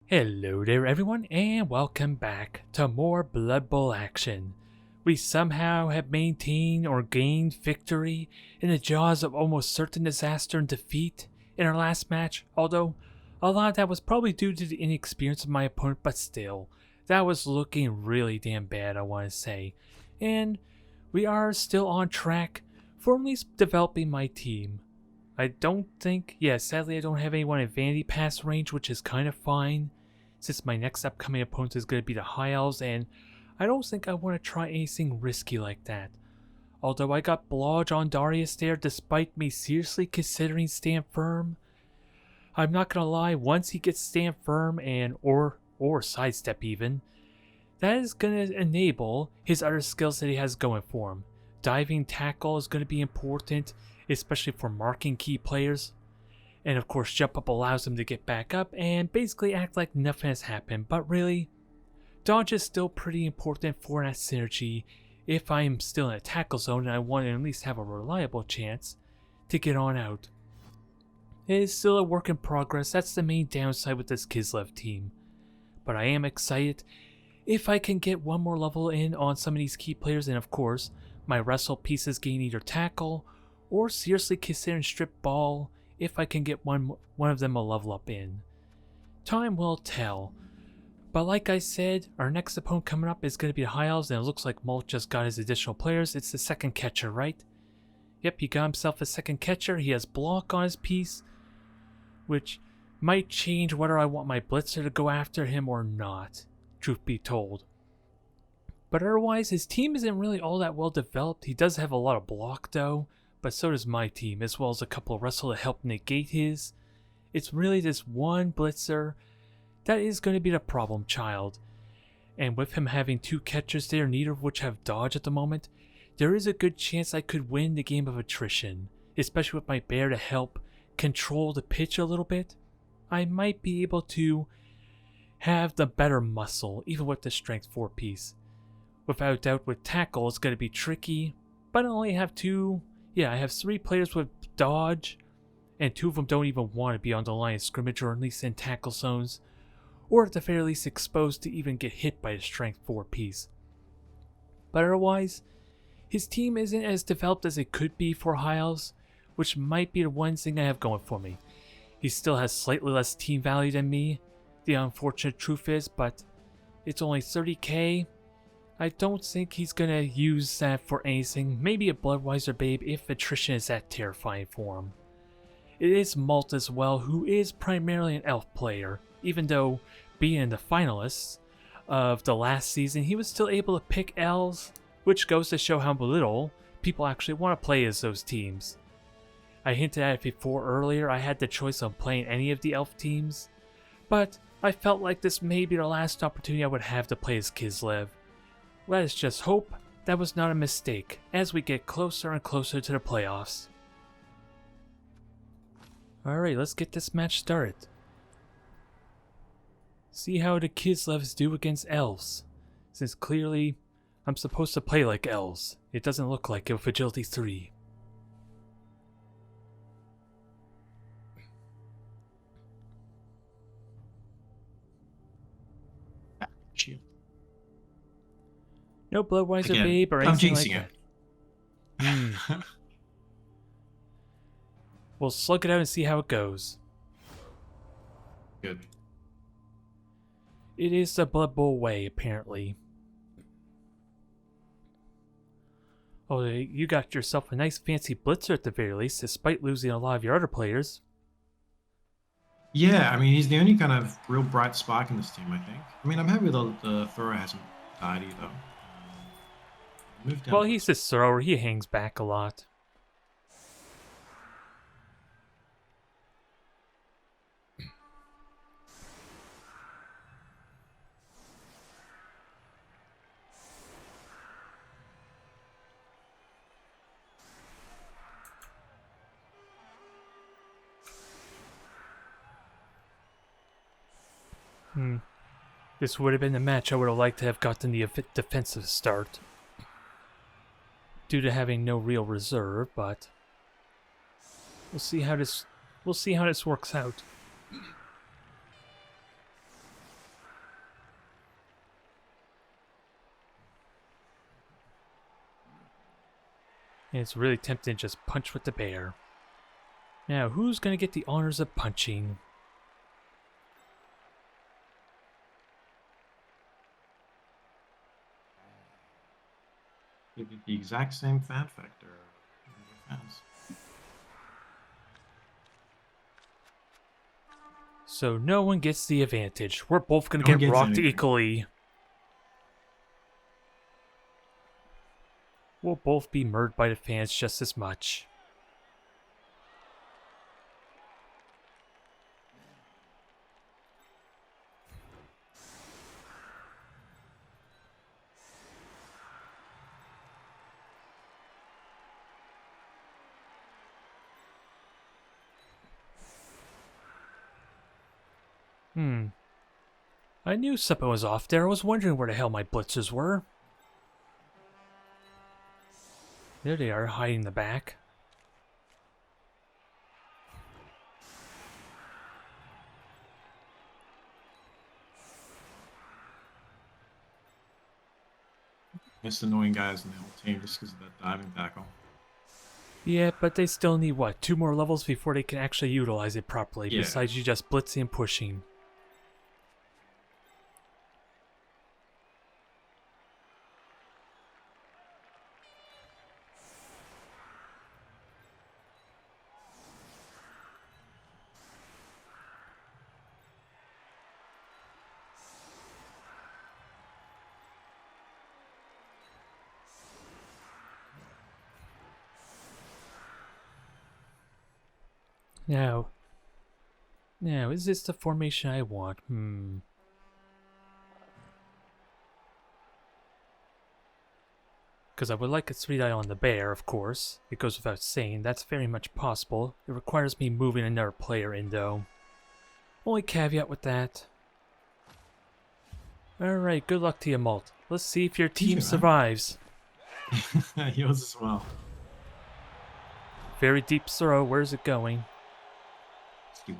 Hello there everyone and welcome back to more Blood Bowl action. We somehow have maintained or gained victory in the jaws of almost certain disaster and defeat in our last match, although a lot of that was probably due to the inexperience of my opponent, but still, that was looking really damn bad, I want to say. And we are still on track for at least developing my team. Sadly I don't have anyone in Vanity Pass range, which is kind of fine, since my next upcoming opponent is going to be the High Elves, and I don't think I want to try anything risky like that. Although I got Blodge on Darius there despite me seriously considering stand firm. I'm not gonna lie, once he gets stand firm and or sidestep even, that is gonna enable his other skills that he has going for him. Diving tackle is gonna be important, especially for marking key players. And of course, jump up allows him to get back up and basically act like nothing has happened. But really, dodge is still pretty important for that synergy if I'm still in a tackle zone and I want to at least have a reliable chance to get on out. It is still a work in progress, that's the main downside with this Kislev team. But I am excited if I can get one more level in on some of these key players, and of course, my wrestle pieces gain either tackle or seriously considering strip ball if I can get one of them a level up in. Time will tell. But like I said, our next opponent coming up is going to be the High Elves, and it looks like Molt just got his additional players. It's the second catcher, right? Yep, he got himself a second catcher. He has block on his piece, which might change whether I want my blitzer to go after him or not, truth be told. But otherwise, his team isn't really all that well developed. He does have a lot of block though, but so does my team, as well as a couple of wrestle to help negate his. It's really this one blitzer that is going to be the problem child. And with him having two catchers there, neither of which have dodge at the moment, there is a good chance I could win the game of attrition, especially with my bear to help control the pitch a little bit. I might be able to have the better muscle, even with the strength 4 piece. Without a doubt, with tackle, it's going to be tricky, but I only have I have 3 players with dodge, and 2 of them don't even want to be on the line of scrimmage, or at least in tackle zones, or at the very least exposed to even get hit by the strength 4 piece. But otherwise, his team isn't as developed as it could be for High Elves, which might be the one thing I have going for me. He still has slightly less team value than me, the unfortunate truth is, but it's only 30k. I don't think he's gonna use that for anything. Maybe a Bloodwiser Babe if attrition is that terrifying for him. It is Molt as well, who is primarily an elf player. Even though being in the finalists of the last season, he was still able to pick elves, which goes to show how little people actually want to play as those teams. I hinted at it before earlier, I had the choice of playing any of the elf teams, but I felt like this may be the last opportunity I would have to play as Kislev. Let us just hope that was not a mistake as we get closer and closer to the playoffs. Alright, let's get this match started. See how the Kislevs do against elves, since clearly I'm supposed to play like elves. It doesn't look like it with Agility 3. No Bloodwiser Babe or anything like that. We'll slug it out and see how it goes. Good. It is the Blood Bowl way, apparently. Oh, you got yourself a nice fancy blitzer at the very least, despite losing a lot of your other players. Yeah, I mean, he's the only kind of real bright spark in this team, I think. I mean, I'm happy the thrower hasn't died either. Move down. Well, he's this thrower. He hangs back a lot. This would have been the match I would have liked to have gotten the defensive start, due to having no real reserve, but we'll see how this works out. And it's really tempting to just punch with the bear. Now, who's gonna get the honors of punching? They did the exact same fan factor. Fans. So no one gets the advantage. We're both gonna No one get gets rocked anything. equally. We'll both be murdered by the fans just as much. I knew something was off there. I was wondering where the hell my blitzers were. There they are, hiding in the back. Most annoying guys in the whole team just because of that diving tackle. Yeah, but they still need, what, 2 more levels before they can actually utilize it properly, Yeah. besides you just blitzing and pushing. Now, is this the formation I want? Because I would like a 3-die on the bear, of course. It goes without saying, that's very much possible. It requires me moving another player in, though. Only caveat with that. Alright, good luck to you, Malt. Let's see if your team survives. Yours as well. Very deep throw, where's it going? C1.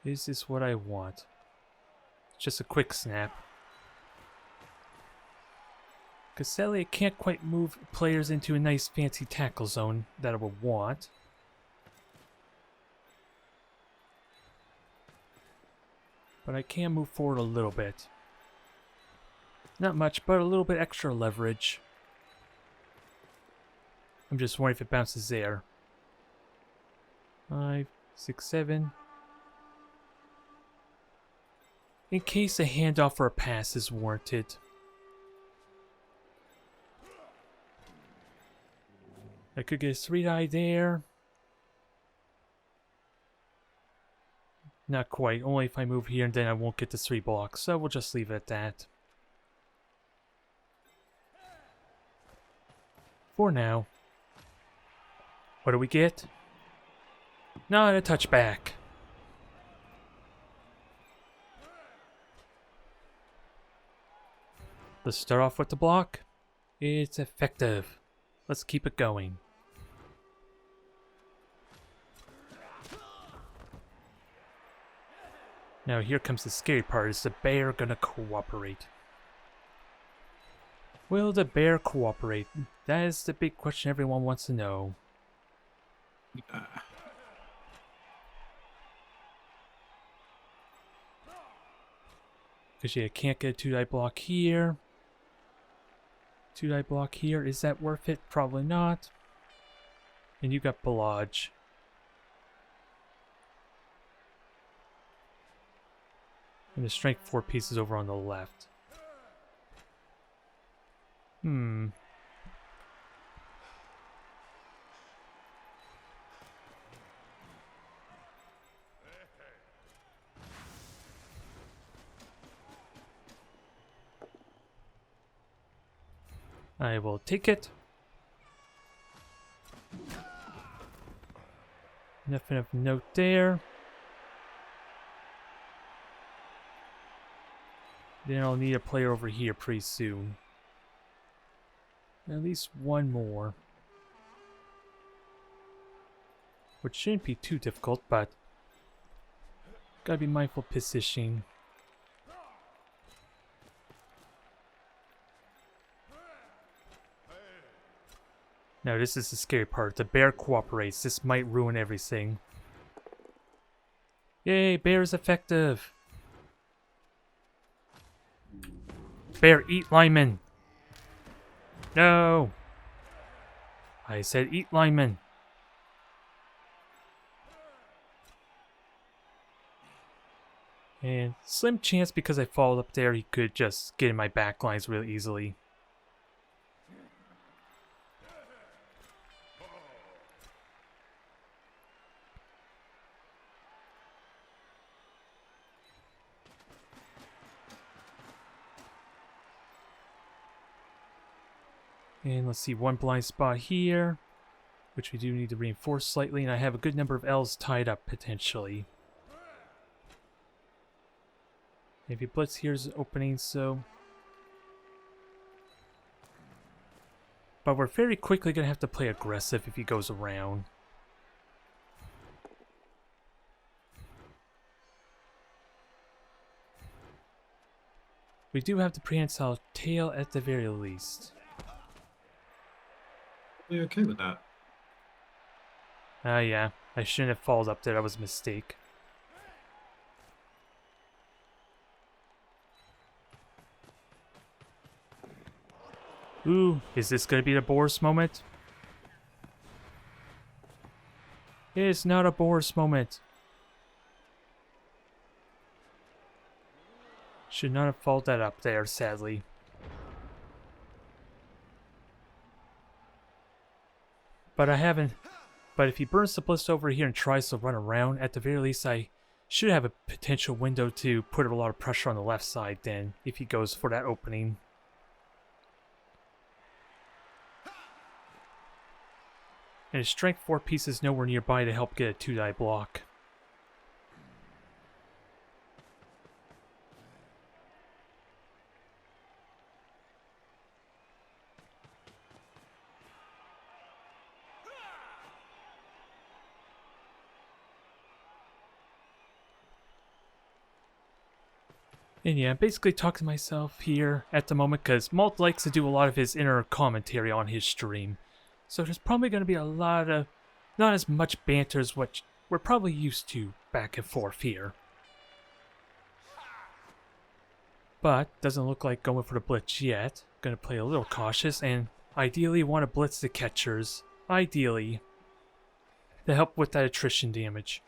Is this what I want? Just a quick snap. Because sadly I can't quite move players into a nice fancy tackle zone that I would want. But I can move forward a little bit. Not much, but a little bit extra leverage. I'm just wondering if it bounces there. 5, 6, 7. In case a handoff or a pass is warranted. I could get a 3-die there. Not quite, only if I move here and then I won't get the 3 blocks, so we'll just leave it at that. For now. What do we get? Not a touchback. Let's start off with the block. It's effective. Let's keep it going. Now here comes the scary part. Is the bear gonna cooperate? Will the bear cooperate? That is the big question everyone wants to know. Because yeah, can't get a 2-die block here. 2-die block here. Is that worth it? Probably not. And you got Balaj. And the strength 4 pieces over on the left. I will take it. Nothing of note there. Then I'll need a player over here pretty soon. At least one more. Which shouldn't be too difficult, but gotta be mindful of positioning. No, this is the scary part. The bear cooperates. This might ruin everything. Yay, bear is effective. Bear, eat lineman. No. I said eat lineman. And slim chance because I followed up there, he could just get in my back lines really easily. And let's see, one blind spot here, which we do need to reinforce slightly, and I have a good number of elves tied up potentially. Maybe Blitz here's an opening, so... But we're very quickly going to have to play aggressive if he goes around. We do have the prehensile tail at the very least. Are you okay with that? Yeah. I shouldn't have followed up there. That was a mistake. Ooh, is this going to be the Boris moment? It's not a Boris moment. Should not have followed that up there, sadly. But I haven't... But if he burns the Blitz over here and tries to run around, at the very least I should have a potential window to put a lot of pressure on the left side then, if he goes for that opening. And his strength 4 piece is nowhere nearby to help get a 2-die block. And yeah, I'm basically talking to myself here at the moment because Malt likes to do a lot of his inner commentary on his stream. So there's probably going to be a lot of, not as much banter as what we're probably used to back and forth here. But doesn't look like going for the blitz yet. Going to play a little cautious and ideally want to blitz the catchers. Ideally. To help with that attrition damage.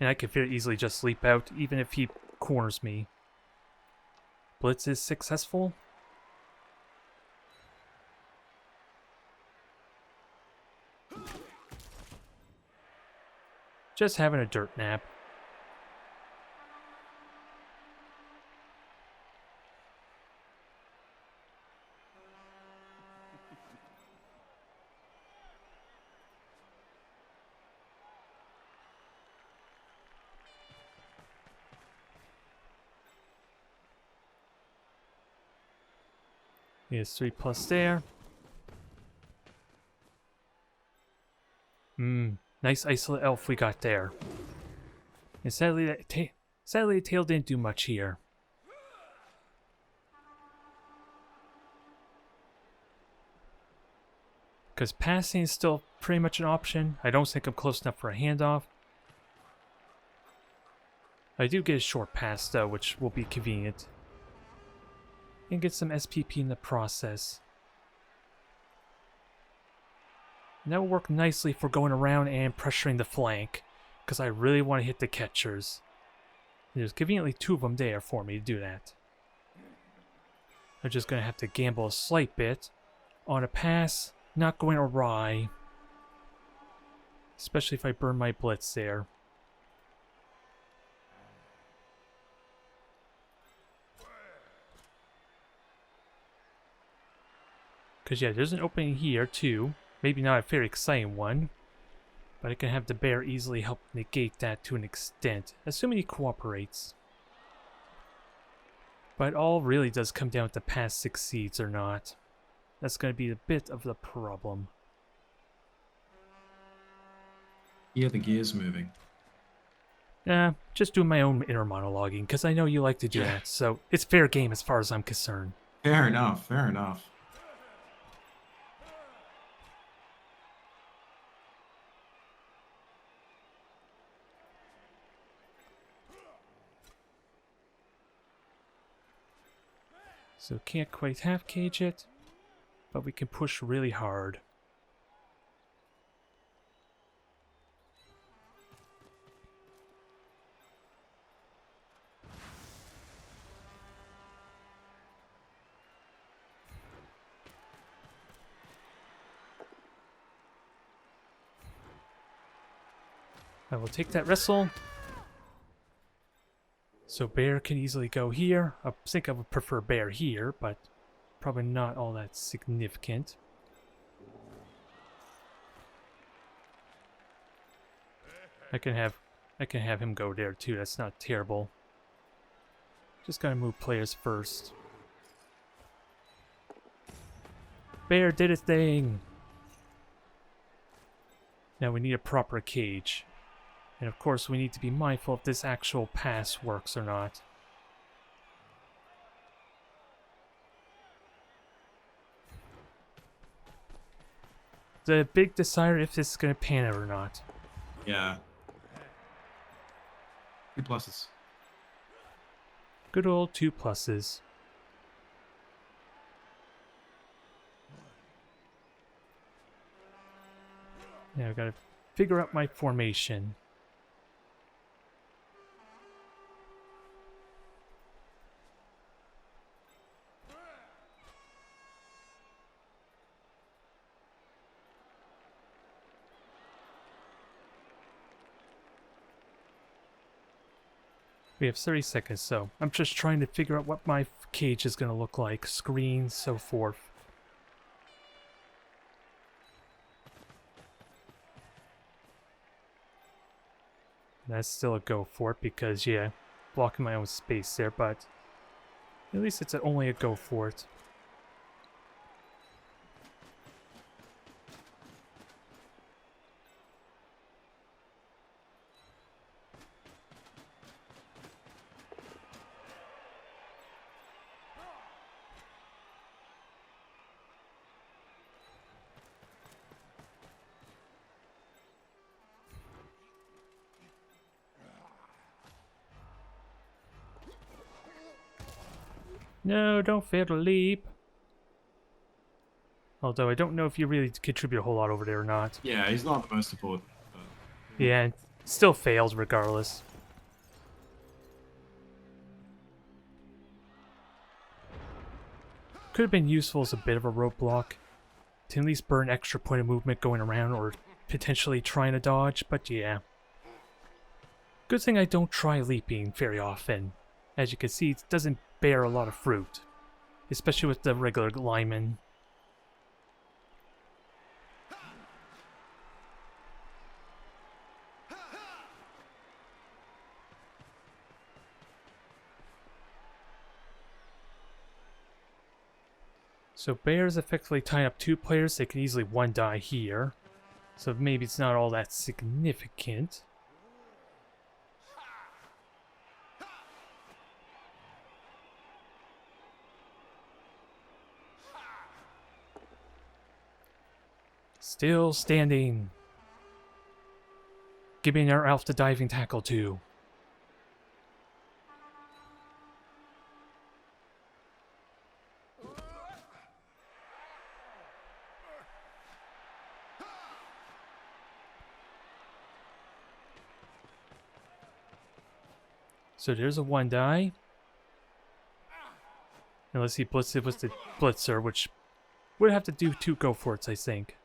And I can very easily just leap out even if he corners me. Blitz is successful. Just having a dirt nap. Here's 3+ there. Nice isolate elf we got there. And sadly, the tail didn't do much here. Because passing is still pretty much an option. I don't think I'm close enough for a handoff. I do get a short pass though, which will be convenient. And get some SPP in the process. And that will work nicely for going around and pressuring the flank, because I really want to hit the catchers. And there's conveniently 2 of them there for me to do that. I'm just going to have to gamble a slight bit on a pass, not going awry. Especially if I burn my blitz there. Because yeah, there's an opening here too. Maybe not a very exciting one. But I can have the bear easily help negate that to an extent. Assuming he cooperates. But it all really does come down to pass succeeds or not. That's going to be a bit of the problem. Yeah, the gear's moving. Just doing my own inner monologuing. Because I know you like to do that. So it's fair game as far as I'm concerned. Fair enough, fair enough. So can't quite half cage it, but we can push really hard. I will take that wrestle. So bear can easily go here. I think I would prefer bear here, but probably not all that significant. I can have him go there too. That's not terrible. Just gotta move players first. Bear did its thing. Now we need a proper cage. And of course we need to be mindful if this actual pass works or not. The big decider if this is going to pan out or not. Yeah. 2 pluses. Good old 2 pluses. Now I've got to figure out my formation. We have 30 seconds, so I'm just trying to figure out what my cage is going to look like. Screen, so forth. That's still a go for it because, yeah, blocking my own space there, but at least it's only a go for it. No, don't fail to leap. Although I don't know if you really contribute a whole lot over there or not. Yeah, he's not the most important. But... Yeah, and still fails regardless. Could have been useful as a bit of a roadblock. To at least burn extra point of movement going around or potentially trying to dodge, but yeah. Good thing I don't try leaping very often. As you can see, it doesn't bear a lot of fruit. Especially with the regular linemen. So bears effectively tying up 2 players, they can easily 1 die here. So maybe it's not all that significant. Still standing. Giving our elf the diving tackle too. So there's a 1 die. Unless he blitzed it with the blitzer, which would have to do 2 go for it, I think.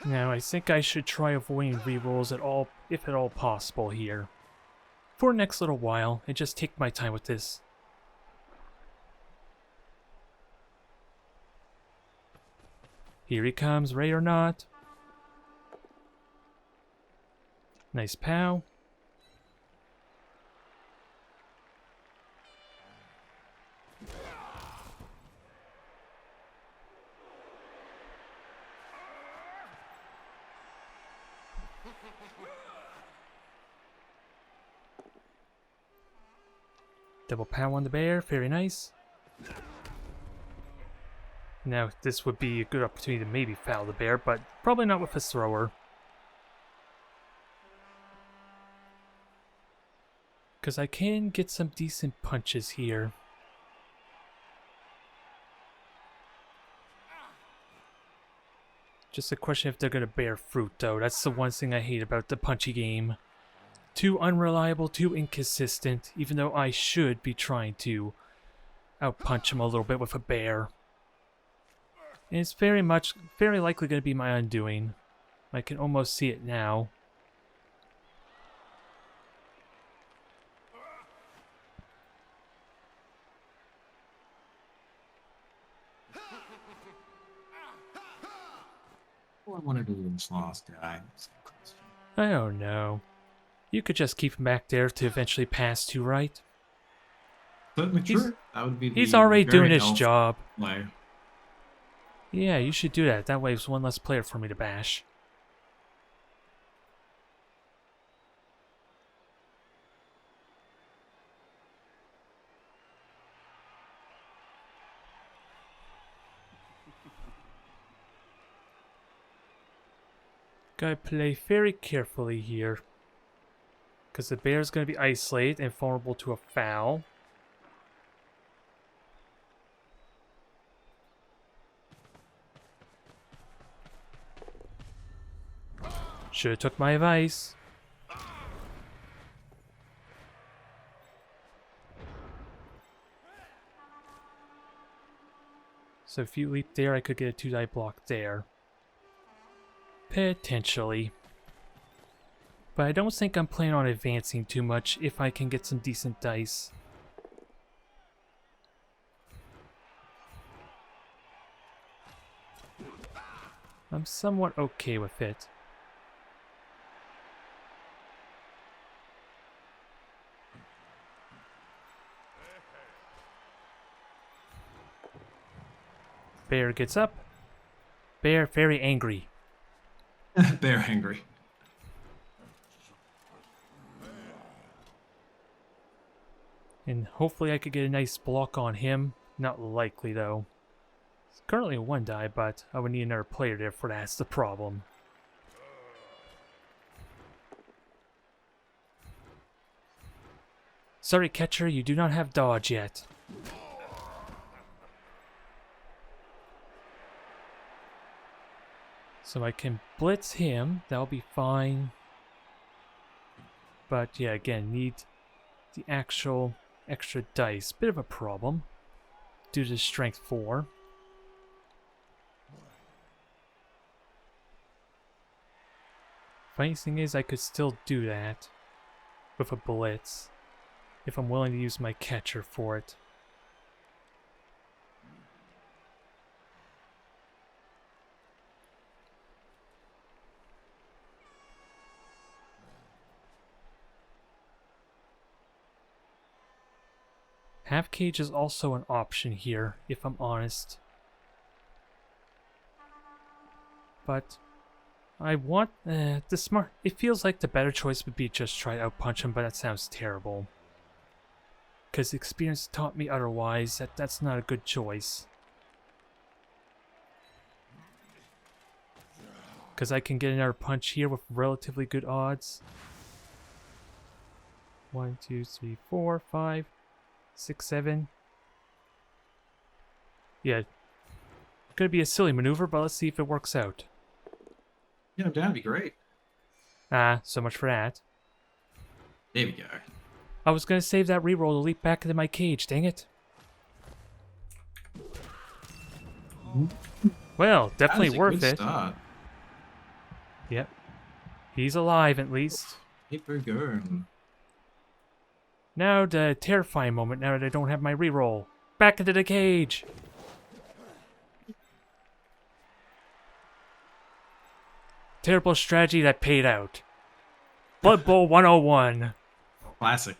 Now, I think I should try avoiding rerolls at all, if at all possible here. For the next little while, and just take my time with this. Here he comes, ready or not. Nice pow. Double pow on the bear, very nice. Now this would be a good opportunity to maybe foul the bear, but probably not with a thrower. Because I can get some decent punches here. Just a question if they're going to bear fruit, though. That's the one thing I hate about the punchy game. Too unreliable, too inconsistent, even though I should be trying to outpunch him a little bit with a bear. And it's very likely going to be my undoing. I can almost see it now. What I want to do with this last guy? I don't know. You could just keep him back there to eventually pass to, right? Certainly true. That would be He's already doing his elf job. play. Yeah, you should do that. That way it's one less player for me to bash. Gotta play very carefully here. Because the bear's gonna be isolated and vulnerable to a foul. Should've took my advice. So if you leap there, I could get a 2-die block there. Potentially. But I don't think I'm planning on advancing too much if I can get some decent dice. I'm somewhat okay with it. Bear gets up. Bear very angry. Bear angry. And hopefully I could get a nice block on him. Not likely though. It's currently a 1-die, but I would need another player there for that's the problem. Sorry, catcher, you do not have dodge yet. So I can blitz him, that'll be fine. But yeah, again, need the actual extra dice. Bit of a problem due to strength 4. Funny thing is, I could still do that with a blitz if I'm willing to use my catcher for it. Half cage is also an option here, if I'm honest. But I want the smart. It feels like the better choice would be just try to outpunch him, but that sounds terrible. Because experience taught me otherwise. That's not a good choice. Because I can get another punch here with relatively good odds. 1, 2, 3, 4, 5. 6, 7. Yeah. Could be a silly maneuver, but let's see if it works out. Yeah, that'd be great. Ah, so much for that. There we go. I was gonna save that reroll to leap back into my cage, dang it. Well, definitely worth it. Start. Yep. He's alive at least. Keep her going. Now the terrifying moment, now that I don't have my reroll. Back into the cage! Terrible strategy that paid out. Blood Bowl 101. Classic.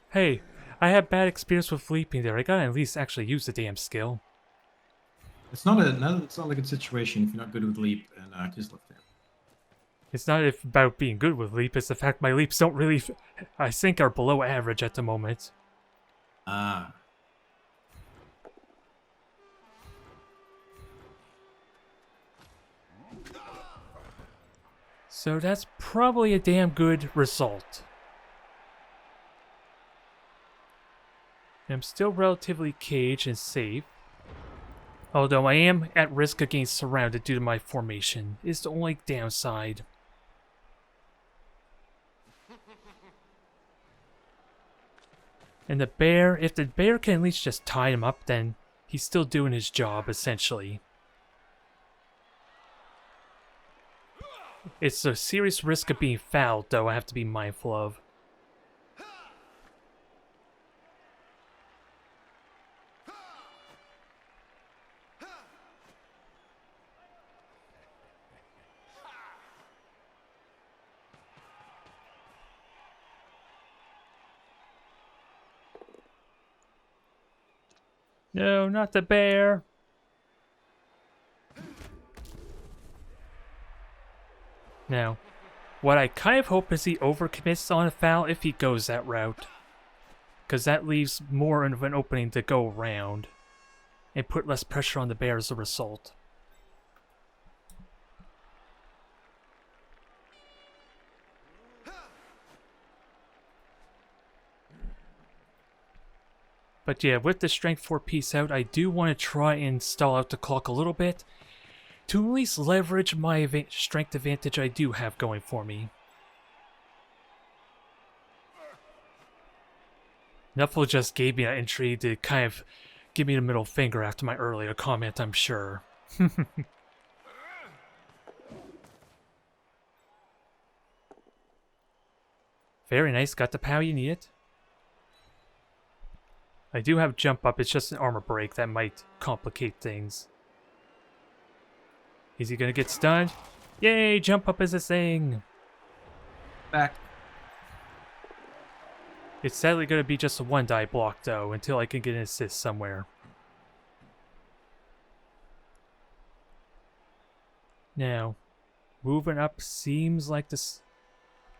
Hey, I had bad experience with leaping there. I gotta at least actually use the damn skill. It's not a good situation if you're not good with leap and Kislev there. It's not about being good with leap, it's the fact my leaps don't really, I think, are below average at the moment. Ah. So that's probably a damn good result. I'm still relatively caged and safe. Although I am at risk of getting surrounded due to my formation, is the only downside. And the bear, if the bear can at least just tie him up, then he's still doing his job, essentially. It's a serious risk of being fouled, though, I have to be mindful of. No, not the bear. Now, what I kind of hope is he overcommits on a foul if he goes that route. Because that leaves more of an opening to go around. And put less pressure on the bear as a result. But yeah, with the strength 4 piece out, I do want to try and stall out the clock a little bit. To at least leverage my strength advantage I do have going for me. Nuffle just gave me that entry to kind of give me the middle finger after my earlier comment, I'm sure. Very nice, got the power you need it. I do have jump up, it's just an armor break that might complicate things. Is he gonna get stunned? Yay, jump up is a thing! Back. It's sadly gonna be just a 1-die block though, until I can get an assist somewhere. Now, moving up seems like this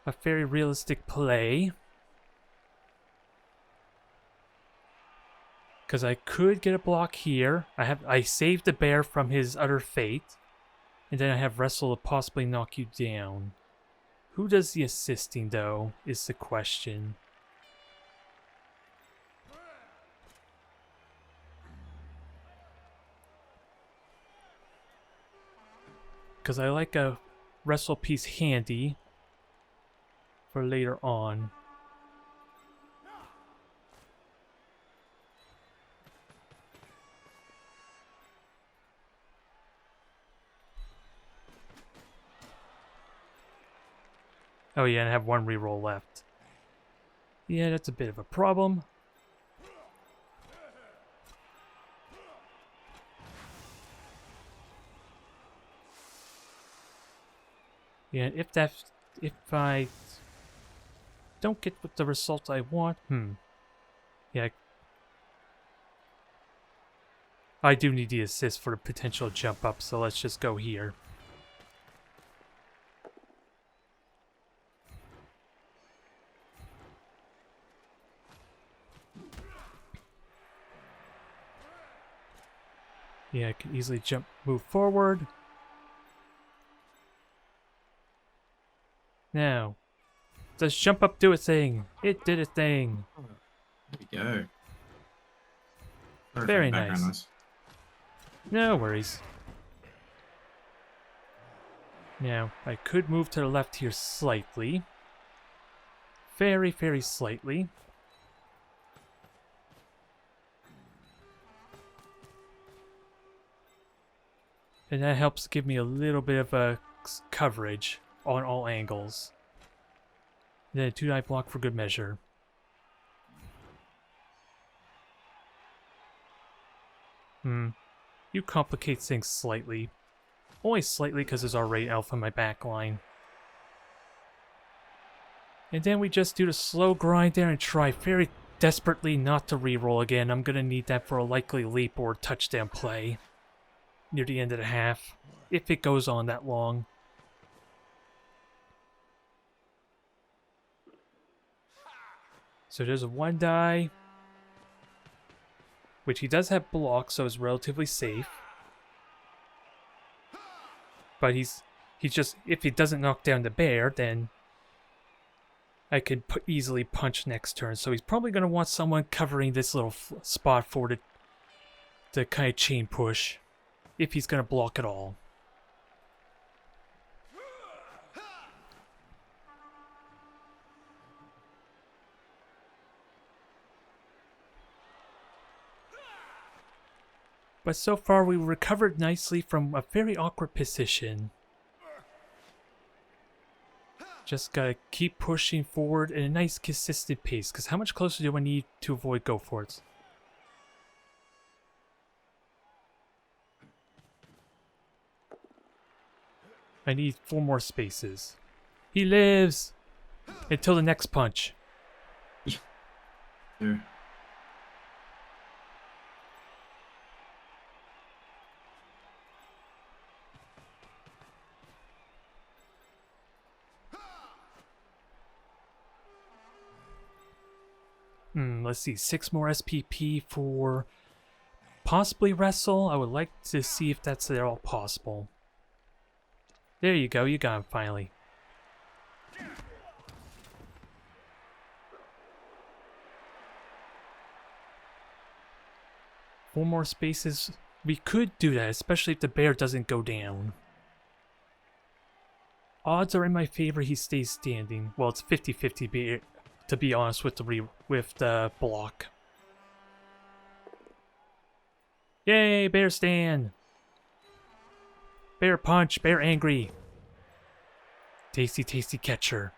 a very realistic play. Because I could get a block here. I saved the bear from his utter fate. And then I have wrestle to possibly knock you down. Who does the assisting though, is the question. Because I like a wrestle piece handy for later on. Oh yeah, and I have 1 reroll left. Yeah, that's a bit of a problem. Yeah, if I don't get the result I want, yeah, I do need the assist for a potential jump up, so let's just go here. Yeah, I can easily move forward. Now, does jump up do a thing? It did a thing. There we go. Sorry Very for the background nice. noise. No worries. Now, I could move to the left here slightly. Very, very slightly. And that helps give me a little bit of a coverage on all angles. And then a 2-die block for good measure. You complicate things slightly. Only slightly because there's already Elf in my back line. And then we just do the slow grind there and try very desperately not to reroll again. I'm gonna need that for a likely leap or touchdown play near the end of the half, if it goes on that long. So there's a 1-die, which he does have block, so it's relatively safe. But if he doesn't knock down the bear, then I could easily punch next turn. So he's probably going to want someone covering this little spot for the kind of chain push, if he's going to block at all. But so far we recovered nicely from a very awkward position. Just gotta keep pushing forward at a nice consistent pace, because how much closer do I need to avoid go for it? I need 4 more spaces. He lives! Until the next punch. There. Let's see, 6 more SPP for possibly wrestle. I would like to see if that's at all possible. There you go, you got him finally. Four more spaces. We could do that, especially if the bear doesn't go down. Odds are in my favor he stays standing. Well, it's 50-50 to be honest with the block. Yay, bear stand! Bear punch, bear angry. Tasty, tasty catcher.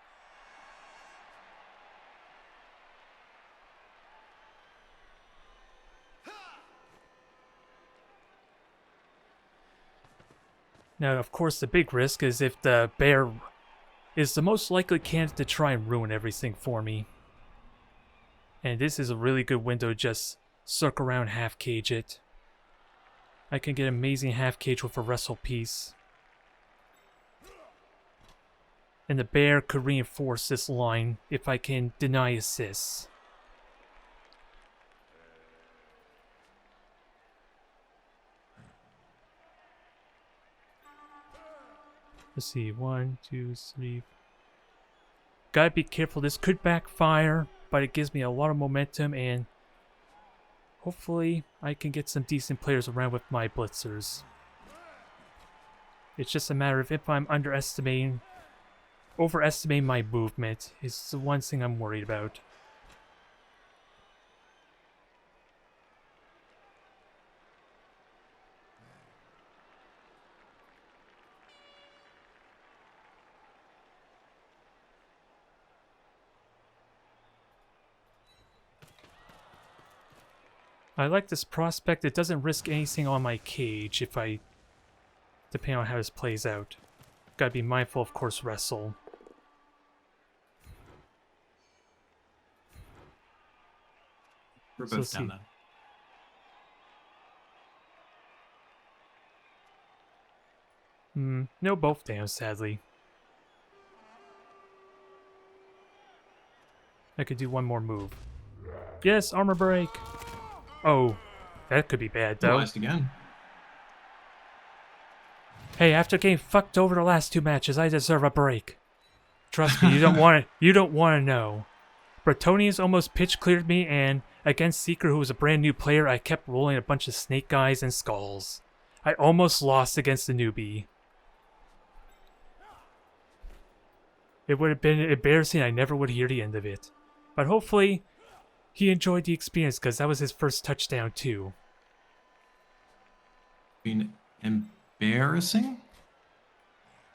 Now, of course, the big risk is if the bear is the most likely candidate to try and ruin everything for me. And this is a really good window to just circle around, half cage it. I can get amazing half cage with a wrestle piece. And the bear could reinforce this line if I can deny assists. Let's see, 1, 2, 3. Gotta be careful, this could backfire, but it gives me a lot of momentum and hopefully I can get some decent players around with my blitzers. It's just a matter of if I'm overestimating my movement is the one thing I'm worried about. I like this prospect. It doesn't risk anything on my cage depending on how this plays out. Gotta be mindful, of course, wrestle. We're So both down then. No, both down, sadly. I could do one more move. Yes, armor break! Oh, that could be bad, though. Last again. Hey, after getting fucked over the last 2 matches, I deserve a break. Trust me, you don't want to know. Bretonians almost pitch cleared me, and against Seeker, who was a brand new player, I kept rolling a bunch of snake eyes and skulls. I almost lost against the newbie. It would have been embarrassing. I never would hear the end of it. But hopefully, he enjoyed the experience because that was his first touchdown too. Been embarrassing?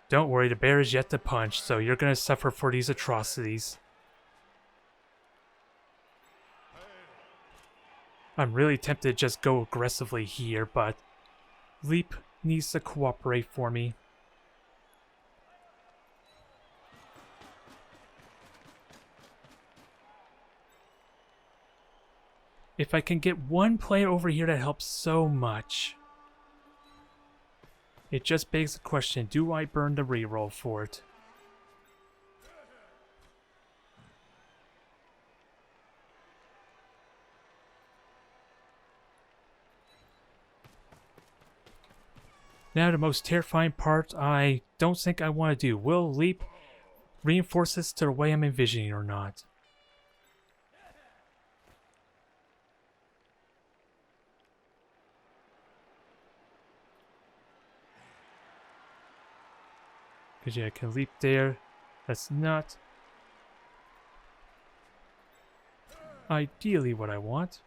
Don't worry, the bear is yet to punch, so you're going to suffer for these atrocities. I'm really tempted to just go aggressively here, but Leap needs to cooperate for me. If I can get one player over here, that helps so much. It just begs the question, do I burn the reroll for it? Now the most terrifying part I don't think I want to do. Will leap reinforce this to the way I'm envisioning or not? Because yeah, I can leap there. That's not ideally what I want.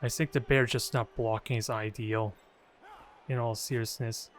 I think the bear just not blocking is ideal, in all seriousness.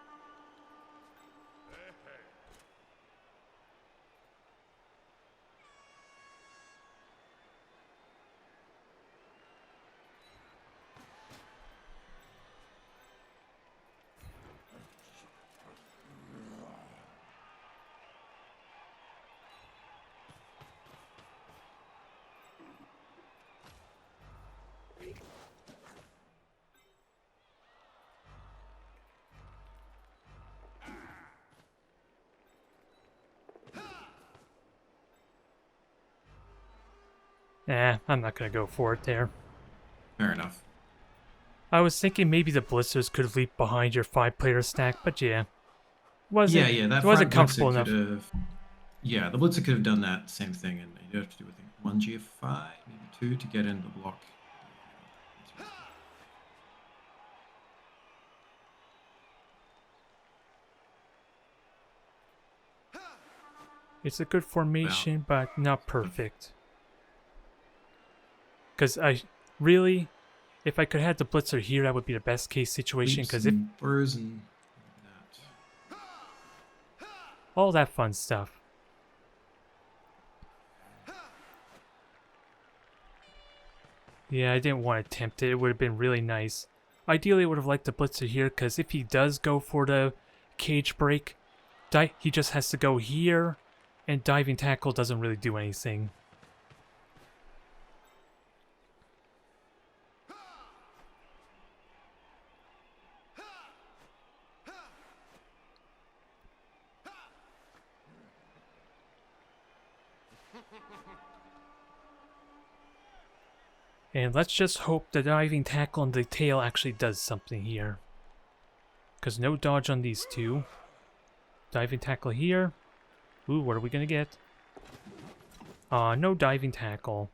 I'm not gonna go for it there. Fair enough. I was thinking maybe the blitzers could leap behind your 5-player stack, but yeah. Wasn't, Yeah, that it wasn't front comfortable blitzer enough. could have. Yeah, the blitzer could have done that same thing, and you have to do, I think, 1 GF5, maybe 2 to get in the block. It's a good formation, but not perfect. Because really, if I could have the blitzer here, that would be the best case situation. Because if burrs and that. all that fun stuff. Yeah, I didn't want to tempt it. It would have been really nice. Ideally, I would have liked the blitzer here, because if he does go for the cage break, he just has to go here, and diving tackle doesn't really do anything. And let's just hope the diving tackle on the tail actually does something here. Because no dodge on these two. Diving tackle here. Ooh, what are we going to get? No diving tackle.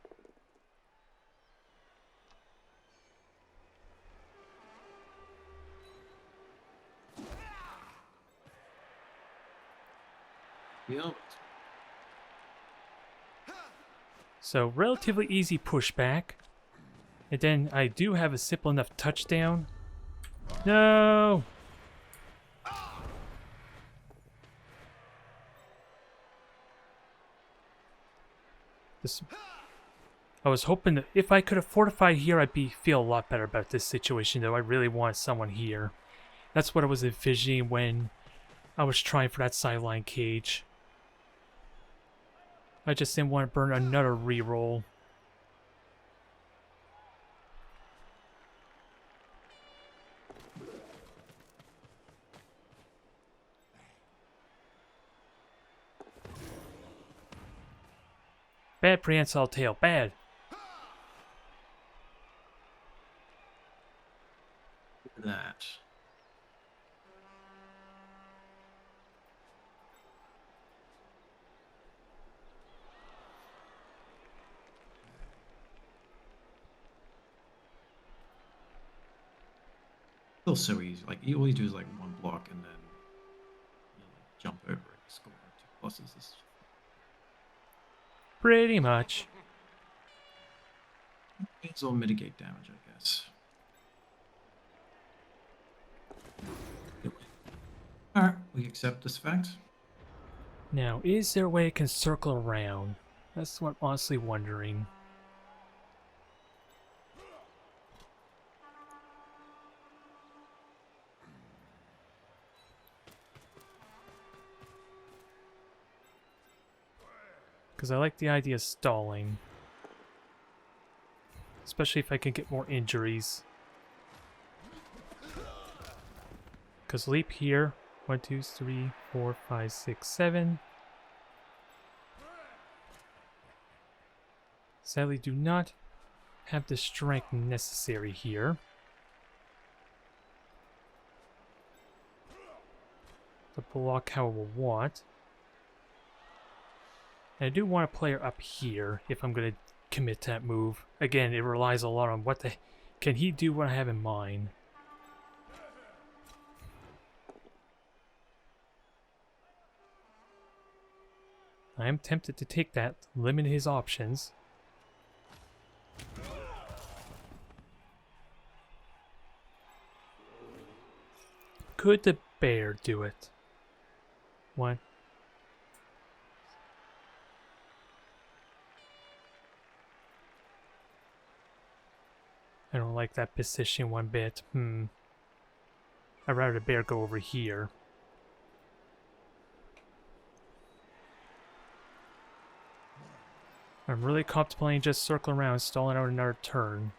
Yep. So, relatively easy pushback. And then I do have a simple enough touchdown. No! I was hoping that if I could have fortified here, I'd feel a lot better about this situation, though. I really want someone here. That's what I was envisioning when I was trying for that sideline cage. I just didn't want to burn another reroll. Bad prehensile tail, bad. That. Feels so easy. Like all you do is like one block and then you jump over it, score 2 pluses. This Pretty much. it's all mitigate damage, I guess. Alright, we accept this fact. Now, is there a way I can circle around? That's what I'm honestly wondering. Because I like the idea of stalling. Especially if I can get more injuries. Because leap here. 1, 2, 3, 4, 5, 6, 7. Sadly, do not have the strength necessary here. To block how I will want. And I do want a player up here if I'm going to commit to that move. Again, it relies a lot on what the... Can he do what I have in mind? I am tempted to take that, limit his options. Could the bear do it? One. I don't like that position one bit. I'd rather the bear go over here. I'm really contemplating just circling around, stalling out another turn.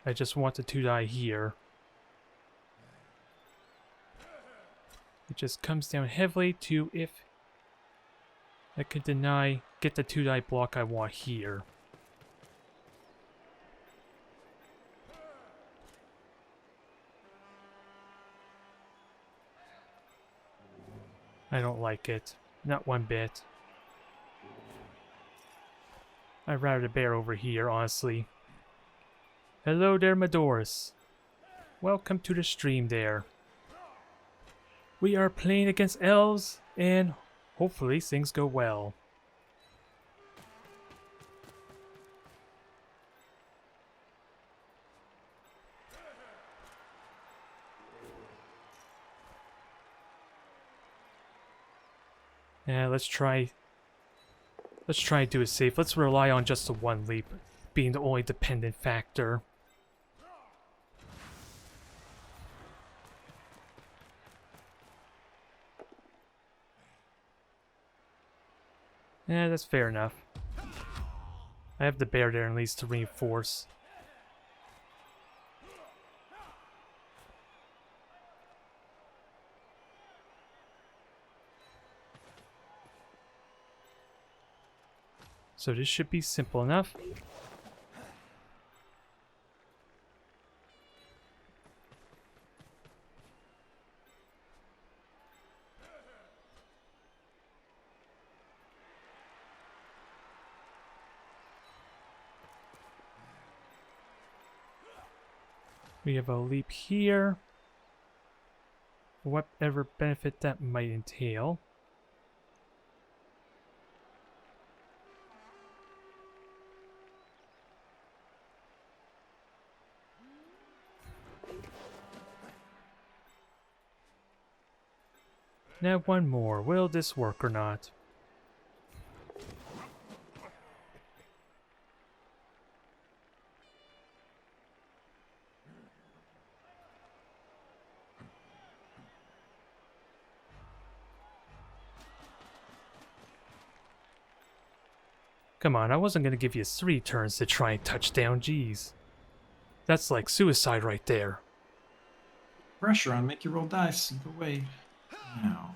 I just want the 2-die here. It just comes down heavily to if I can get the 2-die block I want here. I don't like it. Not one bit. I'd rather the bear over here, honestly. Hello there, Madoris. Welcome to the stream there. We are playing against elves, and hopefully things go well. Yeah, let's try to do it safe. Let's rely on just the one leap being the only dependent factor. Yeah, that's fair enough. I have the bear there at least to reinforce. So this should be simple enough. We have a leap here. Whatever benefit that might entail. Now one more. Will this work or not? Come on, I wasn't going to give you 3 turns to try and touch down, jeez. That's like suicide right there. Pressure on, make you roll dice. Either way. Now.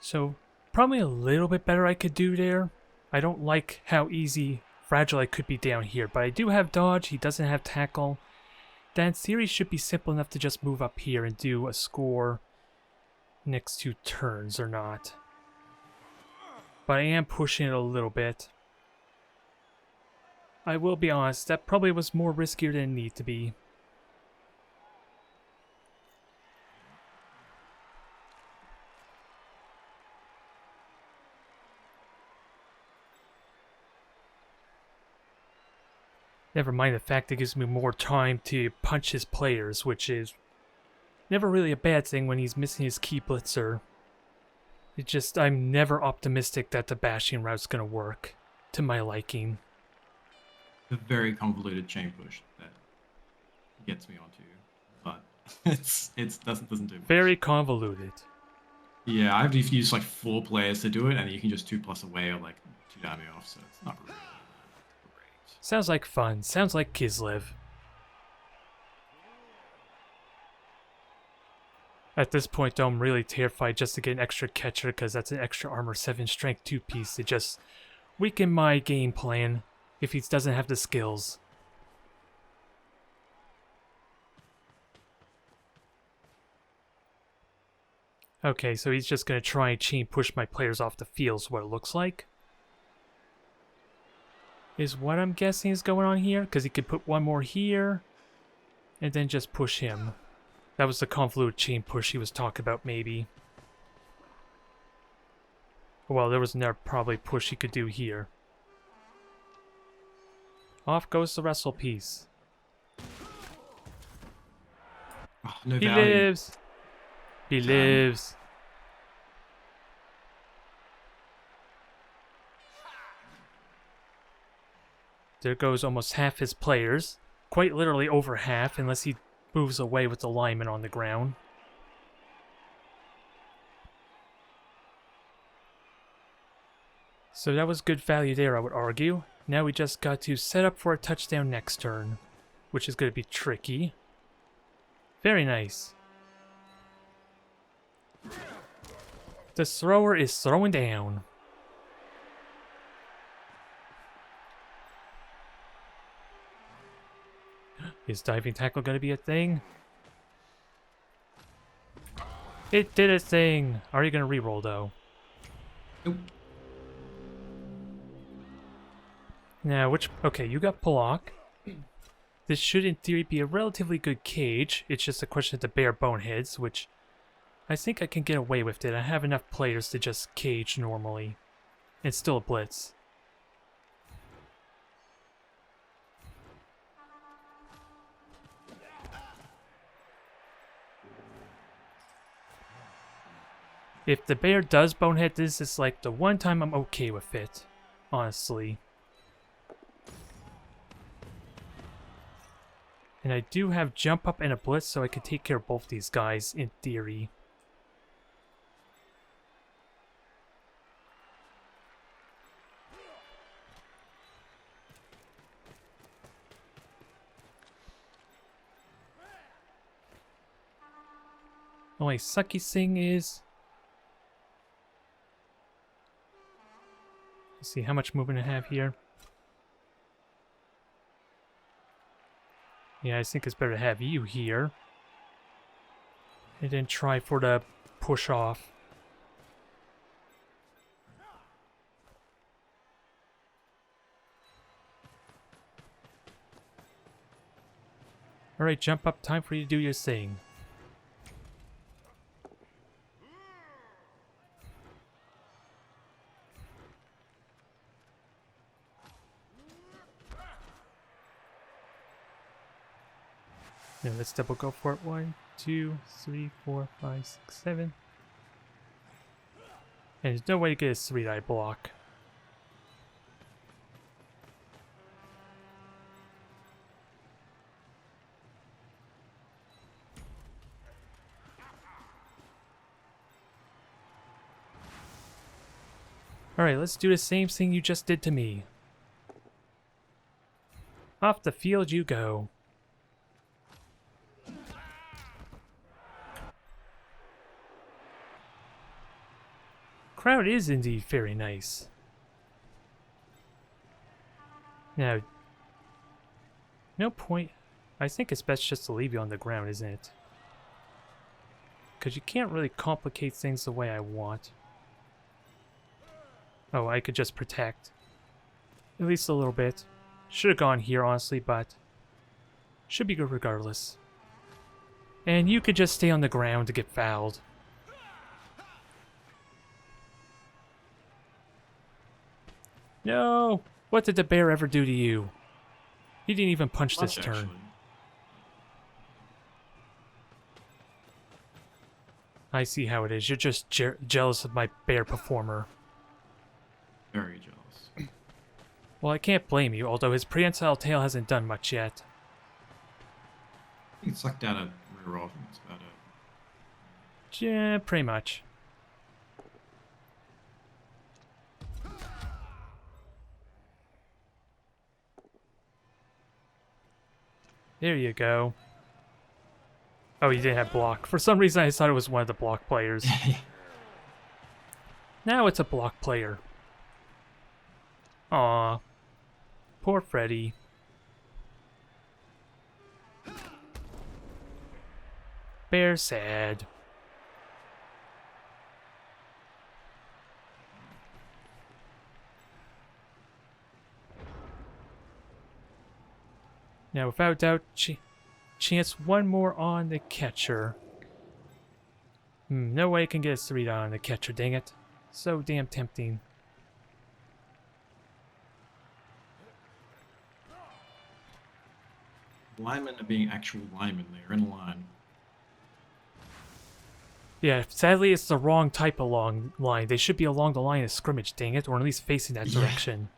So, probably a little bit better I could do there. I don't like how fragile I could be down here, but I do have dodge, he doesn't have tackle. That in theory should be simple enough to just move up here and do a score next 2 turns or not. But I am pushing it a little bit. I will be honest, that probably was more riskier than it needed to be. Never mind the fact it gives me more time to punch his players, which is never really a bad thing when he's missing his key blitzer. It's just, I'm never optimistic that the bashing route's gonna work to my liking. The very convoluted chain push that gets me onto, but it doesn't do much. Very convoluted. Yeah, I have to use like 4 players to do it, and you can just 2+ away or like 2 me off, so it's not really that great. Sounds like fun. Sounds like Kislev. At this point, though, I'm really terrified just to get an extra catcher because that's an extra armor 7 strength 2 piece to just weaken my game plan if he doesn't have the skills. Okay, so he's just going to try and chain push my players off the field is what it looks like. Is what I'm guessing is going on here, because he could put one more here and then just push him. That was the convoluted chain push he was talking about, maybe. Well, there was another probably push he could do here. Off goes the wrestle piece. Oh, no He value. lives! He Damn. lives! There goes almost half his players. Quite literally over half, unless he moves away with the lineman on the ground. So that was good value there, I would argue. Now we just got to set up for a touchdown next turn, which is going to be tricky. Very nice. The thrower is throwing down. Is diving tackle going to be a thing? It did a thing! Are you going to reroll though? Nope. Now, okay, you got block. This should in theory be a relatively good cage. It's just a question of the bare boneheads, which I think I can get away with it. I have enough players to just cage normally. It's still a blitz. If the bear does bonehead this, it's like the one time I'm okay with it, honestly. And I do have jump up and a blitz, so I can take care of both these guys, in theory. Only sucky thing is... Let's see how much movement I have here. Yeah, I think it's better to have you here. And then try for the push off. Alright, jump up, time for you to do your thing. Now let's double go for it. 1, 2, 3, 4, 5, 6, 7. And there's no way to get a 3-die block. Alright, let's do the same thing you just did to me. Off the field you go. Crowd is indeed very nice. Now, no point. I think it's best just to leave you on the ground, isn't it? Because you can't really complicate things the way I want. Oh, I could just protect. At least a little bit. Should have gone here, honestly, but should be good regardless. And you could just stay on the ground to get fouled. No! What did the bear ever do to you? He didn't even punch this turn. Actually. I see how it is. You're just jealous of my bear performer. Very jealous. Well, I can't blame you, although his prehensile tail hasn't done much yet. I think it sucked out a reroll. That's about it. Yeah, pretty much. There you go. Oh, you didn't have block. For some reason, I thought it was one of the block players. Now it's a block player. Aw. Poor Freddy. Bear sad. Now, without doubt, chance one more on the catcher. No way I can get a 3 on the catcher, dang it. So damn tempting. Linemen are being actual linemen. They're in a line. Yeah, sadly it's the wrong type of long line. They should be along the line of scrimmage, dang it, or at least facing that direction.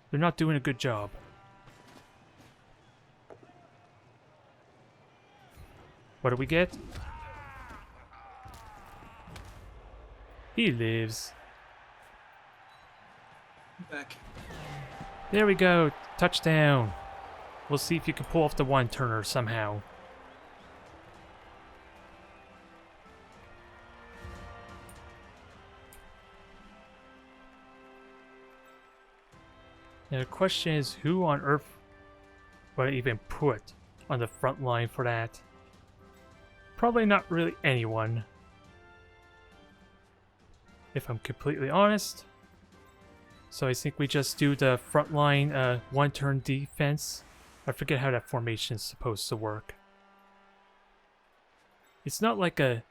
They're not doing a good job. What do we get? He lives. Back. There we go. Touchdown. We'll see if you can pull off the one-turner somehow. Now the question is, who on earth would I even put on the front line for that? Probably not really anyone. If I'm completely honest. So I think we just do the front line one-turn defense. I forget how that formation is supposed to work. It's not like a...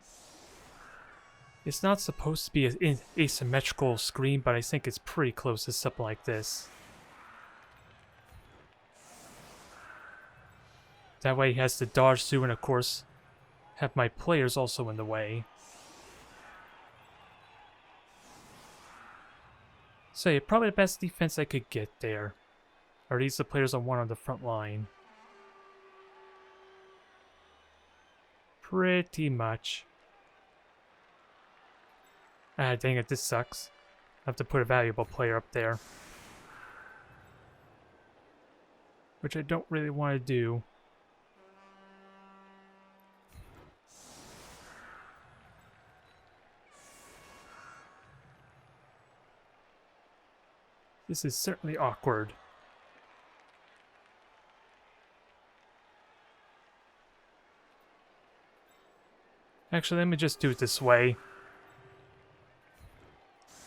It's not supposed to be an asymmetrical screen, but I think it's pretty close to something like this. That way he has to dodge through and of course have my players also in the way. So yeah, probably the best defense I could get there. Are these the players I want on the front line? Pretty much. Ah, dang it, this sucks. I have to put a valuable player up there. Which I don't really want to do. This is certainly awkward. Actually, let me just do it this way.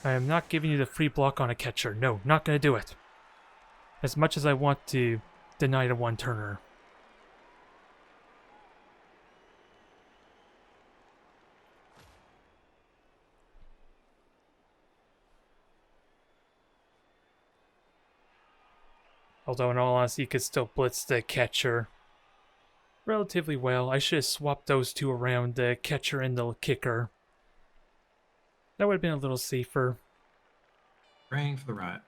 I am not giving you the free block on a catcher. No, not gonna do it. As much as I want to deny the one-turner. Although in all honesty, you could still blitz the catcher relatively well. I should have swapped those two around, the catcher and the kicker. That would have been a little safer. Praying for the right.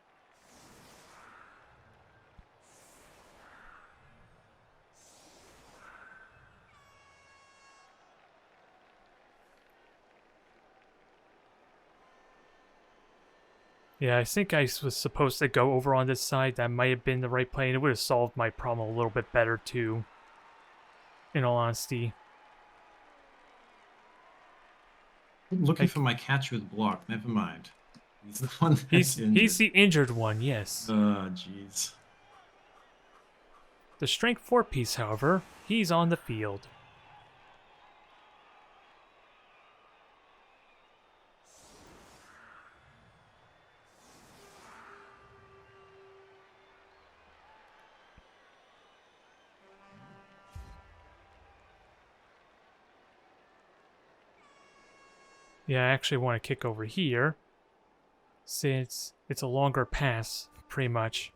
Yeah, I think I was supposed to go over on this side. That might have been the right play, and it would have solved my problem a little bit better too. In all honesty. I'm looking for my catcher with block. Never mind. He's the one that's injured. He's the injured one, yes. Oh, jeez. The strength 4 piece, however, he's on the field. Yeah, I actually want to kick over here, since it's a longer pass, pretty much.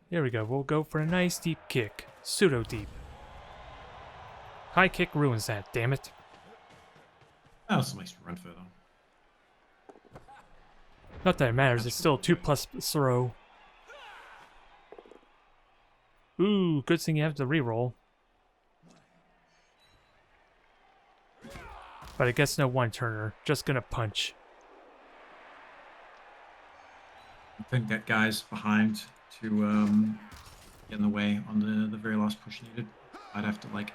There we go, we'll go for a nice deep kick. Pseudo deep. High kick ruins that, damn it. That was a nice run for them. Not that it matters, it's still a 2+ throw. Ooh, good thing you have the reroll. But I guess no one-turner, just gonna punch. I think that guy's behind to get in the way on the very last push needed. I'd have to like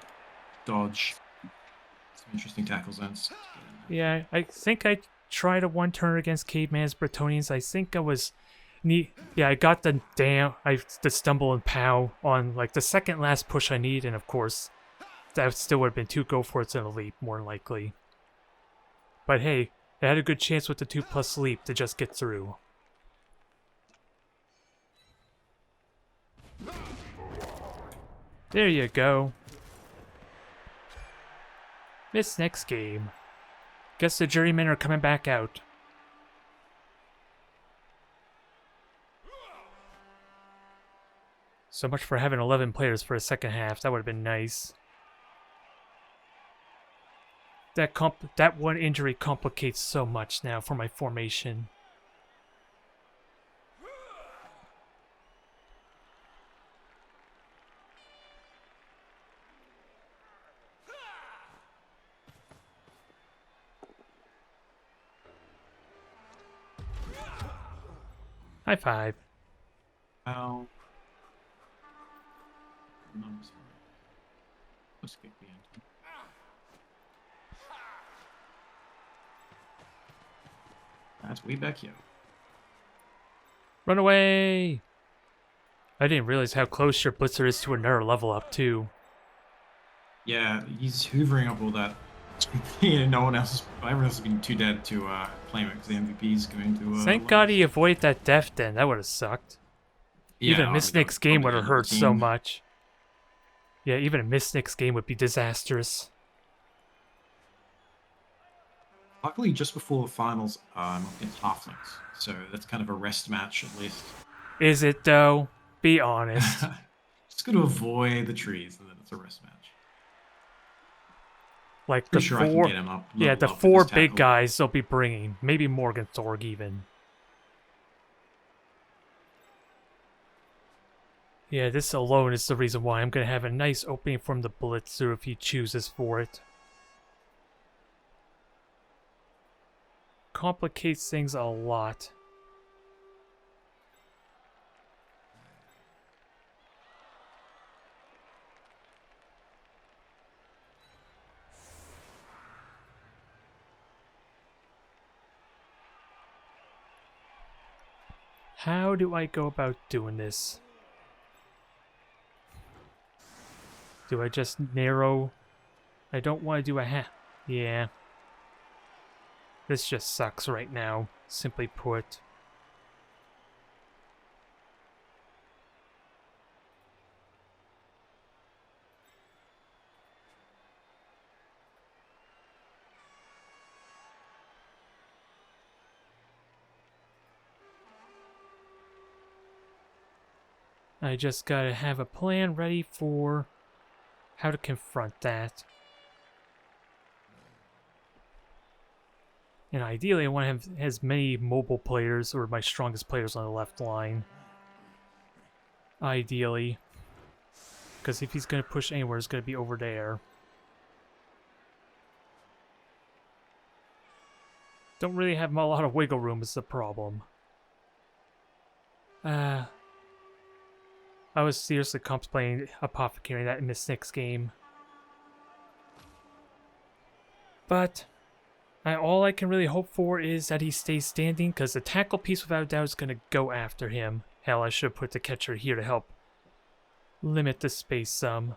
dodge some interesting tackle zones to get in there. Yeah, I think I tried a one turn against Caveman's Bretonians. I think I was yeah, I got the the stumble and pow on like the second last push I need, and of course that still would have been 2 go for it's and a leap, more than likely. But hey, I had a good chance with the 2+ leap to just get through. There you go. This next game. Guess the jurymen are coming back out. So much for having 11 players for a second half. That would have been nice. That one injury complicates so much now for my formation. High five. Ow. No, I'm sorry. Let's kick the end. That's way back here. Run away! I didn't realize how close your blitzer is to another level up, too. Yeah, he's hoovering up all that. Everyone else has been too dead to claim it because the MVP is going to. Thank God he avoided that death then. That would have sucked. Yeah, Even I mean, Miss that Nick's was game probably would have the end of hurt the so team. much. Yeah, even a Miss Nick's game would be disastrous. Luckily, just before the finals, I'm up against Halflings, so that's kind of a rest match at least. Is it, though? Be honest. Just going to avoid the trees, and then it's a rest match. Like Pretty the sure I can four... get him up. Yeah, level the up with 4 his big tackle. guys they'll be bringing. Maybe Morgan Thorg even. Yeah, this alone is the reason why I'm going to have a nice opening from the Blitzer if he chooses for it. Complicates things a lot. How do I go about doing this? Do I just narrow? I don't want to do a Yeah. This just sucks right now, simply put. I just gotta have a plan ready for how to confront that. And ideally, I want to have as many mobile players or my strongest players on the left line. Ideally. Because if he's going to push anywhere, it's going to be over there. Don't really have a lot of wiggle room is the problem. I was seriously contemplating apothecating that in this next game. But all I can really hope for is that he stays standing, because the tackle piece without a doubt is going to go after him. Hell, I should have put the catcher here to help limit the space some.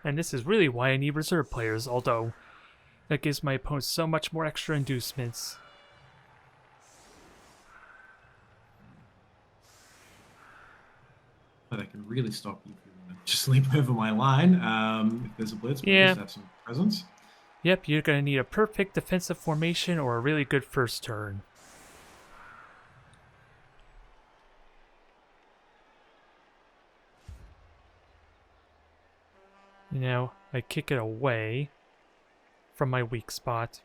And this is really why I need reserve players, although that gives my opponent so much more extra inducements. That can really stop you from just leap over my line if there's a blitz, but at Yeah. least have some presence. Yep, you're going to need a perfect defensive formation or a really good first turn. You know, I kick it away from my weak spot.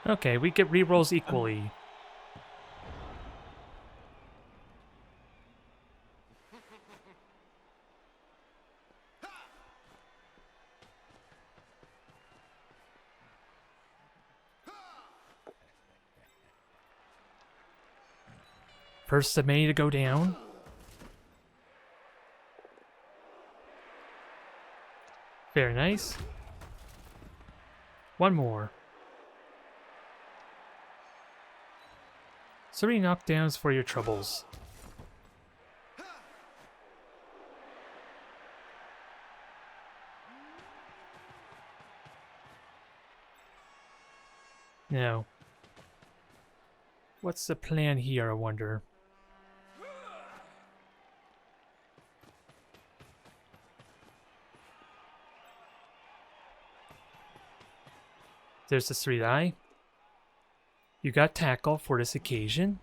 Okay, we get rerolls equally. First of many to go down. Very nice. One more. 3 knockdowns for your troubles. Now, what's the plan here, I wonder? There's the 3 die. You got tackle for this occasion.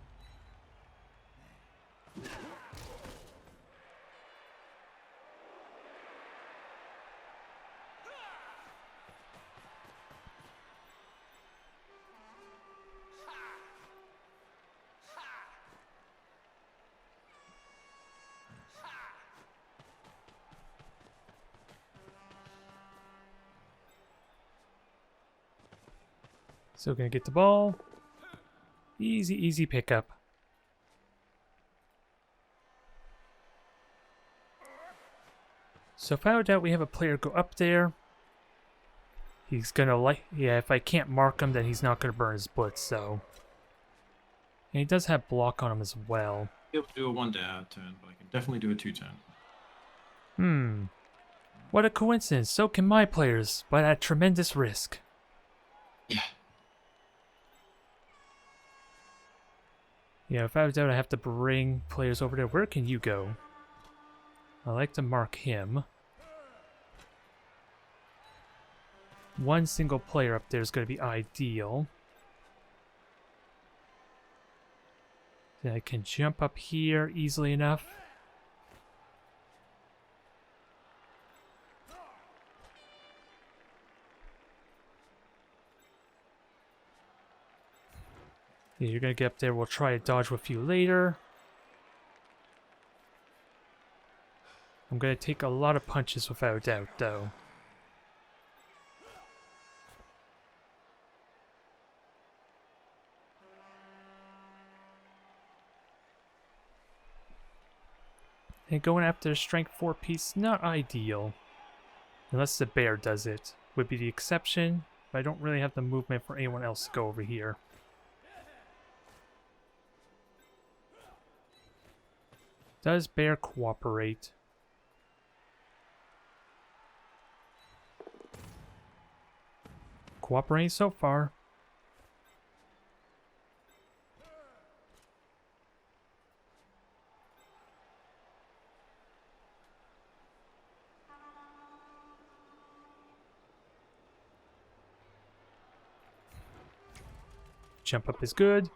So gonna get the ball. Easy, easy pickup. So if I would doubt we have a player go up there, he's gonna yeah, if I can't mark him, then he's not gonna burn his blitz, so. And he does have block on him as well. Be able to do a 1-turn, but I can definitely do a 2-turn. What a coincidence, so can my players, but at tremendous risk. Yeah. Yeah, if I was out, I have to bring players over there. Where can you go? I like to mark him. One single player up there is going to be ideal. Then I can jump up here easily enough. Yeah, you're going to get up there. We'll try to dodge with you later. I'm going to take a lot of punches without a doubt, though. And going after a strength 4 piece, not ideal. Unless the bear does it. Would be the exception, but I don't really have the movement for anyone else to go over here. Does bear cooperate? Cooperating so far. Jump up is good.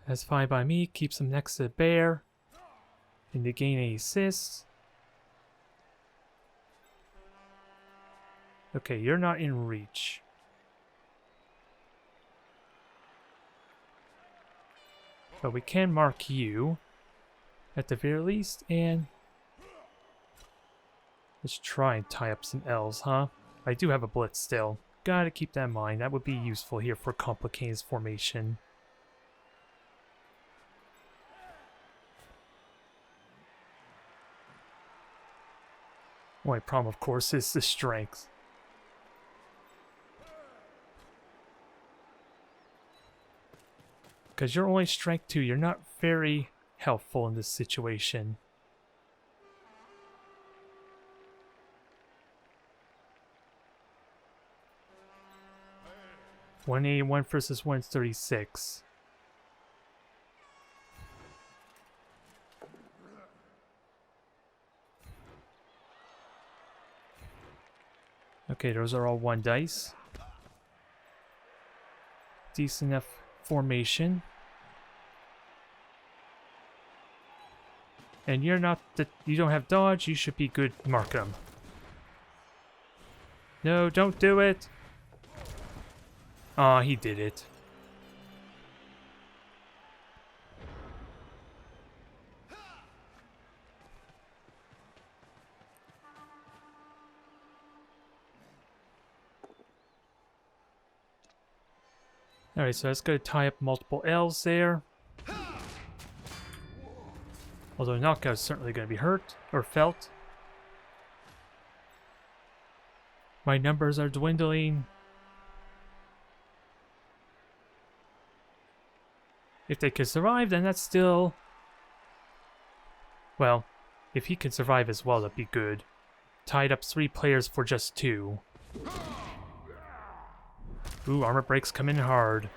That's fine by me. Keeps him next to the bear. And to gain a assist. Okay, you're not in reach. But we can mark you. At the very least, and... let's try and tie up some Elves, huh? I do have a blitz still. Gotta keep that in mind. That would be useful here for complicated formation. Only problem, of course, is the strength. Because you're only strength 2, you're not very helpful in this situation. $181 versus $136. Okay, those are all 1 dice. Decent enough formation. And you're not you don't have dodge, you should be good. Mark them. No, don't do it. Aw, he did it. Alright, so let's go tie up multiple Elves there. Although knockout is certainly going to be hurt, or felt. My numbers are dwindling. If they can survive, then that's still... Well, if he can survive as well, that'd be good. Tied up 3 players for just 2. Ooh, armor breaks come in hard.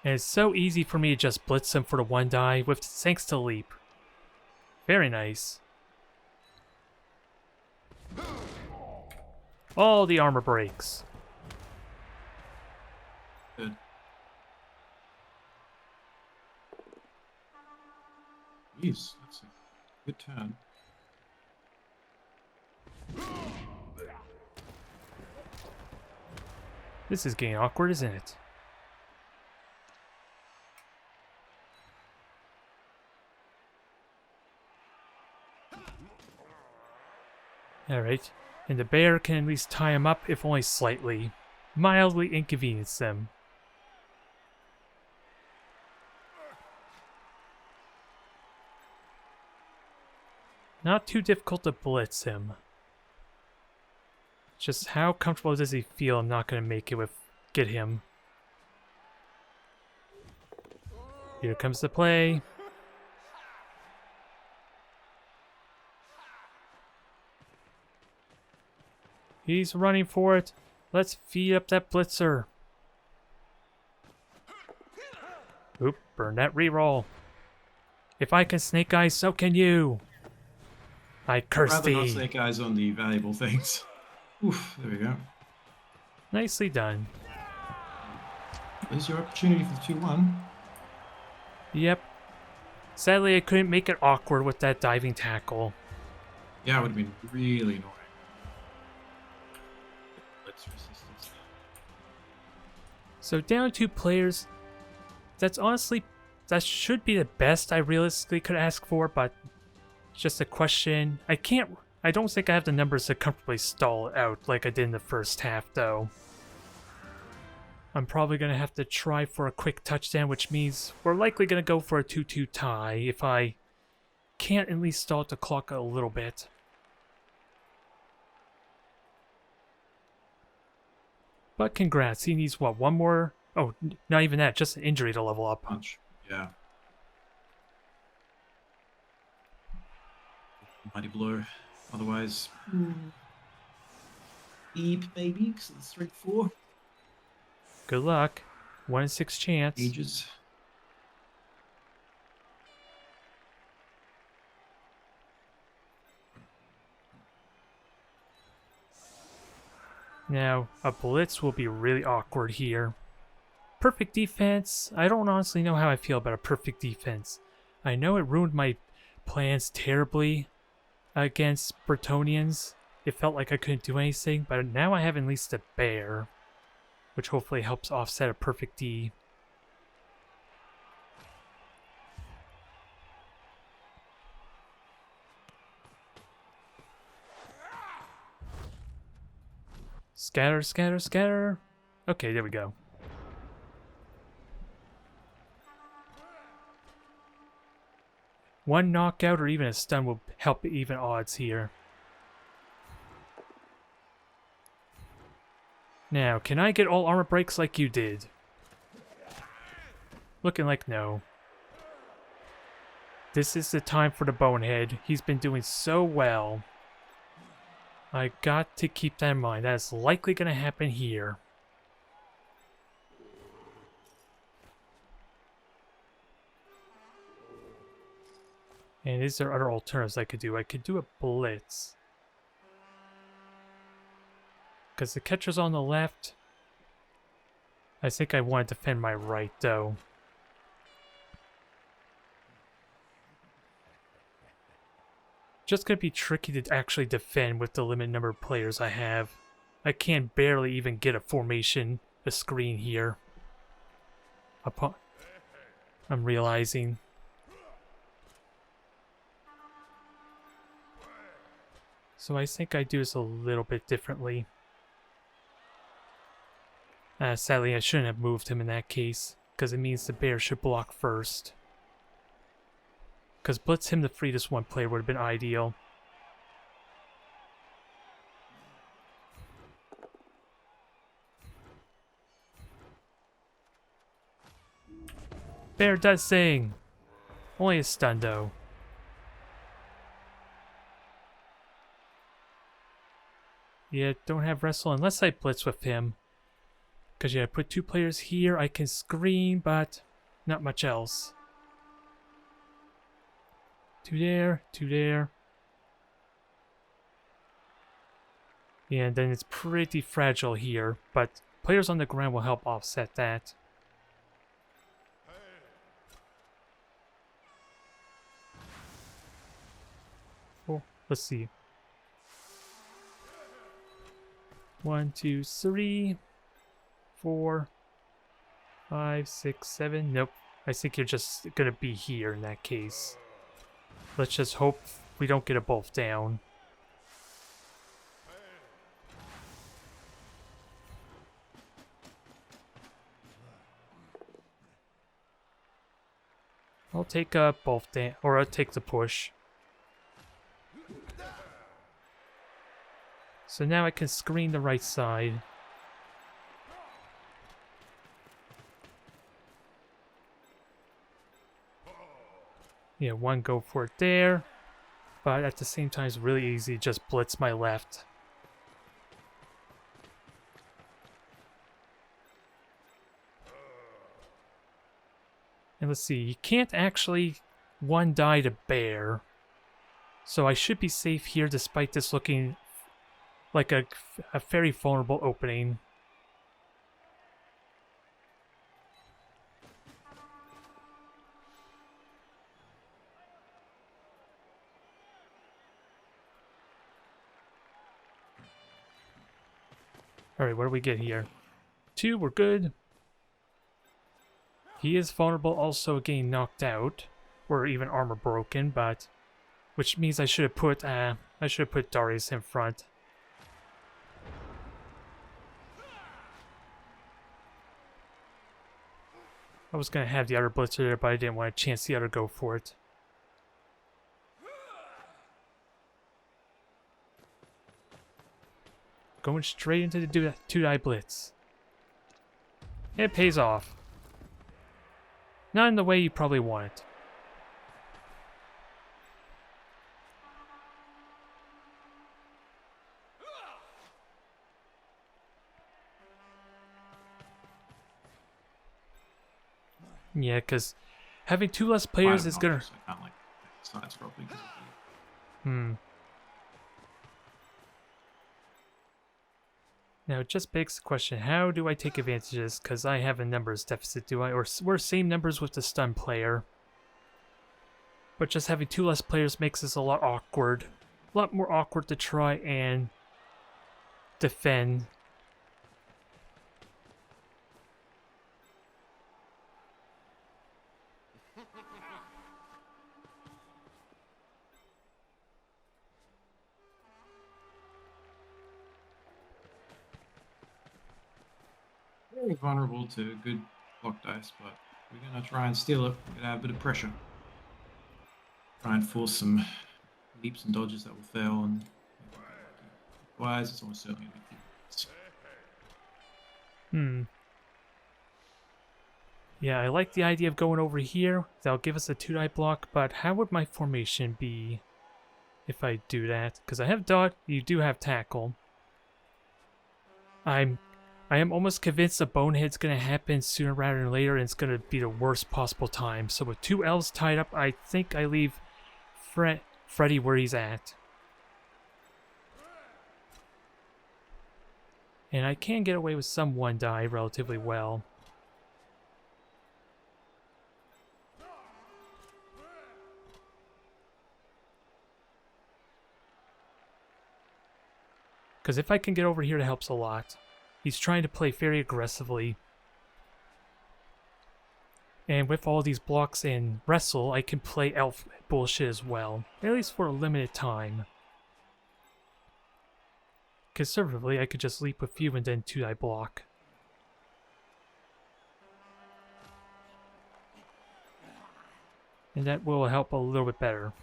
And it's so easy for me to just blitz him for the 1 die with thanks to leap. Very nice. All the armor breaks. Good. Jeez, that's a good turn. This is getting awkward, isn't it? Alright, and the bear can at least tie him up, if only slightly. Mildly inconvenience them. Not too difficult to blitz him. Just how comfortable does he feel I'm not going to make it with get him. Here comes the play. He's running for it. Let's feed up that blitzer. Oop, burn that reroll. If I can snake eyes, so can you. I curse Rather not thee. snake eyes on the valuable things. Oof, there we go. Nicely done. There's your opportunity for the 2-1. Yep. Sadly, I couldn't make it awkward with that diving tackle. Yeah, it would have been really annoying. Let's resistance. So down 2 players. That's honestly, that should be the best I realistically could ask for, but just a question. I don't think I have the numbers to comfortably stall it out like I did in the first half, though. I'm probably going to have to try for a quick touchdown, which means we're likely going to go for a 2-2 tie if I can't at least stall the clock a little bit. But congrats, he needs what, 1 more? Oh, not even that, just an injury to level up. Punch. Yeah. Mighty blow. Otherwise, beep, baby, because it's 3-4. Good luck. 1 in 6 chance. Ages. Now, a blitz will be really awkward here. Perfect defense. I don't honestly know how I feel about a perfect defense. I know it ruined my plans terribly against Bretonnians. It felt like I couldn't do anything, but now I have at least a bear, which hopefully helps offset a perfect D. Scatter, scatter, scatter. Okay, there we go. One knockout or even a stun will help even odds here. Now, can I get all armor breaks like you did? Looking like no. This is the time for the bonehead. He's been doing so well. I got to keep that in mind. That is likely going to happen here. And is there other alternatives I could do? I could do a blitz. Because the catcher's on the left. I think I want to defend my right, though. Just gonna be tricky to actually defend with the limited number of players I have. I can barely even get a formation, a screen here. I'm realizing. So I think I do this a little bit differently. Sadly, I shouldn't have moved him in that case, because it means the bear should block first. Because blitz him to free this one player would have been ideal. Bear does sing! Only a stun though. Yeah, don't have wrestle unless I blitz with him. Because yeah, I put 2 players here, I can screen, but not much else. 2 there, 2 there. Yeah, and then it's pretty fragile here, but players on the ground will help offset that. Oh, let's see. 1, 2, 3, 4, 5, 6, 7. Nope. I think you're just gonna be here in that case. Let's just hope we don't get a both down. I'll take both down, or I'll take the push. So now I can screen the right side. Yeah, 1 go for it there. But at the same time, it's really easy to just blitz my left. And let's see, you can't actually 1-die the bear. So I should be safe here despite this looking like a very vulnerable opening. Alright, what do we get here? 2, we're good. He is vulnerable also getting knocked out, or even armor broken, but which means I should have put Darius in front. I was gonna have the other blitzer there, but I didn't want to chance the other go for it. Going straight into the 2-die blitz. It pays off. Not in the way you probably want it. Yeah, because having 2 less players is gonna... I can't like sides properly. Now it just begs the question, how do I take advantages? Because I have a numbers deficit, do I? Or we're same numbers with the stun player. But just having 2 less players makes this a lot awkward. A lot more awkward to try and defend. Very vulnerable to good block dice, but we're gonna try and steal it. We're gonna have a bit of pressure. Try and force some leaps and dodges that will fail, and otherwise it's almost certainly gonna be. Yeah, I like the idea of going over here. That'll give us a 2-die block, but how would my formation be if I do that? Because I have dot, you do have tackle. I am almost convinced a bonehead's gonna happen sooner rather than later, and it's gonna be the worst possible time. So with 2 elves tied up, I think I leave Freddy where he's at. And I can get away with some 1-die relatively well. Because if I can get over here, it helps a lot. He's trying to play very aggressively. And with all these blocks in Wrestle, I can play Elf bullshit as well. At least for a limited time. Conservatively, I could just leap with you and then 2-die block. And that will help a little bit better.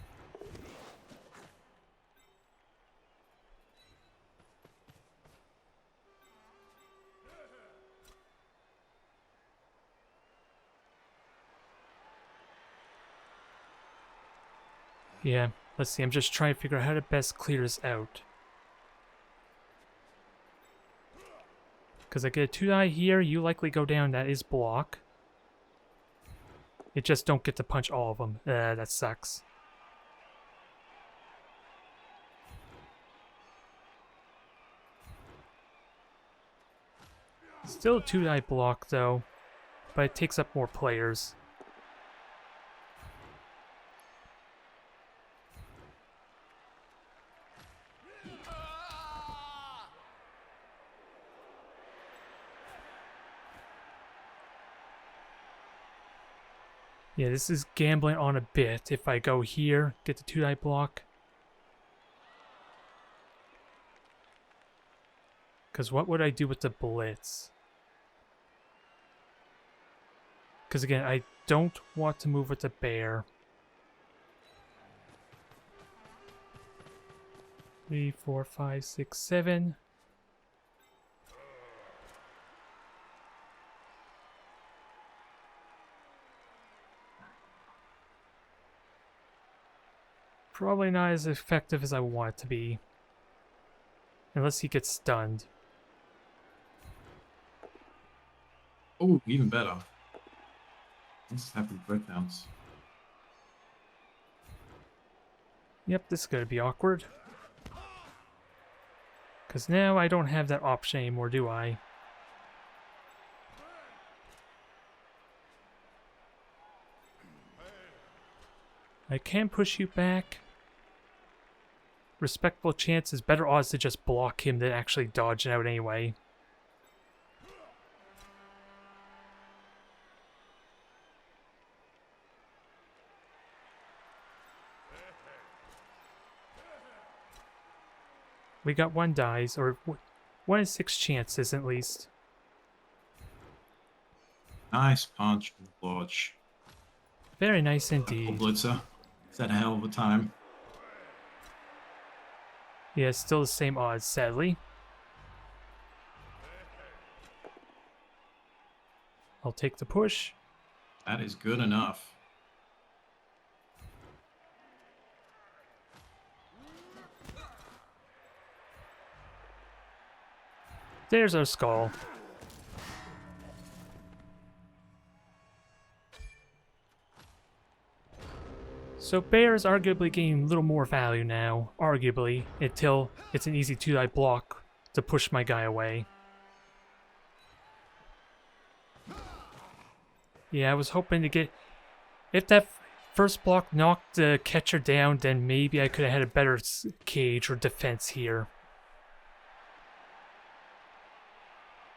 Yeah, let's see, I'm just trying to figure out how to best clear this out. Because I get a 2-die here, you likely go down, that is block. It just don't get to punch all of them. That sucks. Still a 2-die block though, but it takes up more players. Yeah, this is gambling on a bit. If I go here, get the 2-die block. Because what would I do with the blitz? Because again, I don't want to move with the bear. 3, 4, 5, 6, 7. Probably not as effective as I want it to be. Unless he gets stunned. Oh, even better. Let's have breakdowns. Yep, this is going to be awkward. Because now I don't have that option anymore, do I? I can push you back. Respectable chances, better odds to just block him than actually dodging out anyway. We got 1 dies, or 1 in 6 chances at least. Nice punch, Lodge. Very nice indeed. Blitzer. It's had a hell of a time. Yeah, it's still the same odds, sadly. I'll take the push. That is good enough. There's our skull. So bear is arguably gaining a little more value now, arguably, until it's an easy 2-die block to push my guy away. Yeah, I was hoping to get... If that first block knocked the catcher down, then maybe I could have had a better cage or defense here.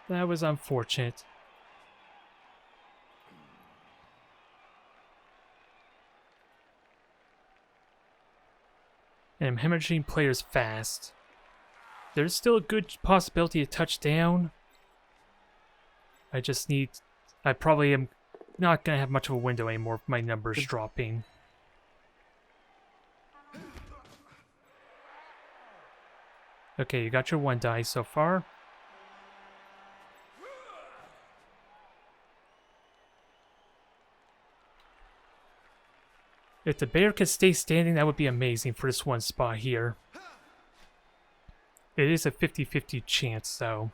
That was unfortunate. And I'm hemorrhaging players fast. There's still a good possibility of touchdown. I just need... I probably am not going to have much of a window anymore with my numbers dropping. Okay, you got your 1 die so far. If the bear could stay standing, that would be amazing for this 1 spot here. It is a 50-50 chance, though.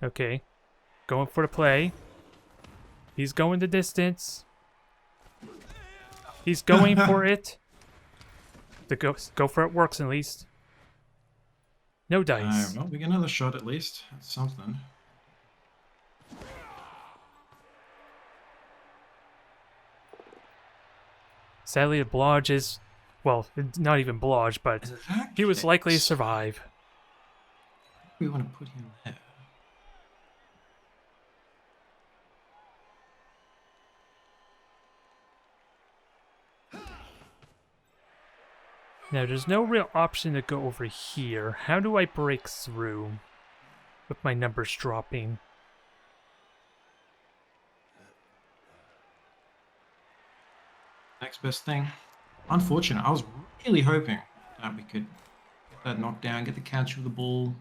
Okay. Going for the play. He's going the distance. He's going for it. The go for it works at least. No dice. Well, we get another shot at least. That's something. Sadly, the Blodge is, well, not even Blodge, but In that he was likely to case, survive. we want to put him there. Now, there's no real option to go over here. How do I break through with my numbers dropping? Next best thing. Unfortunate. I was really hoping that we could get that knockdown, get the catch of the ball,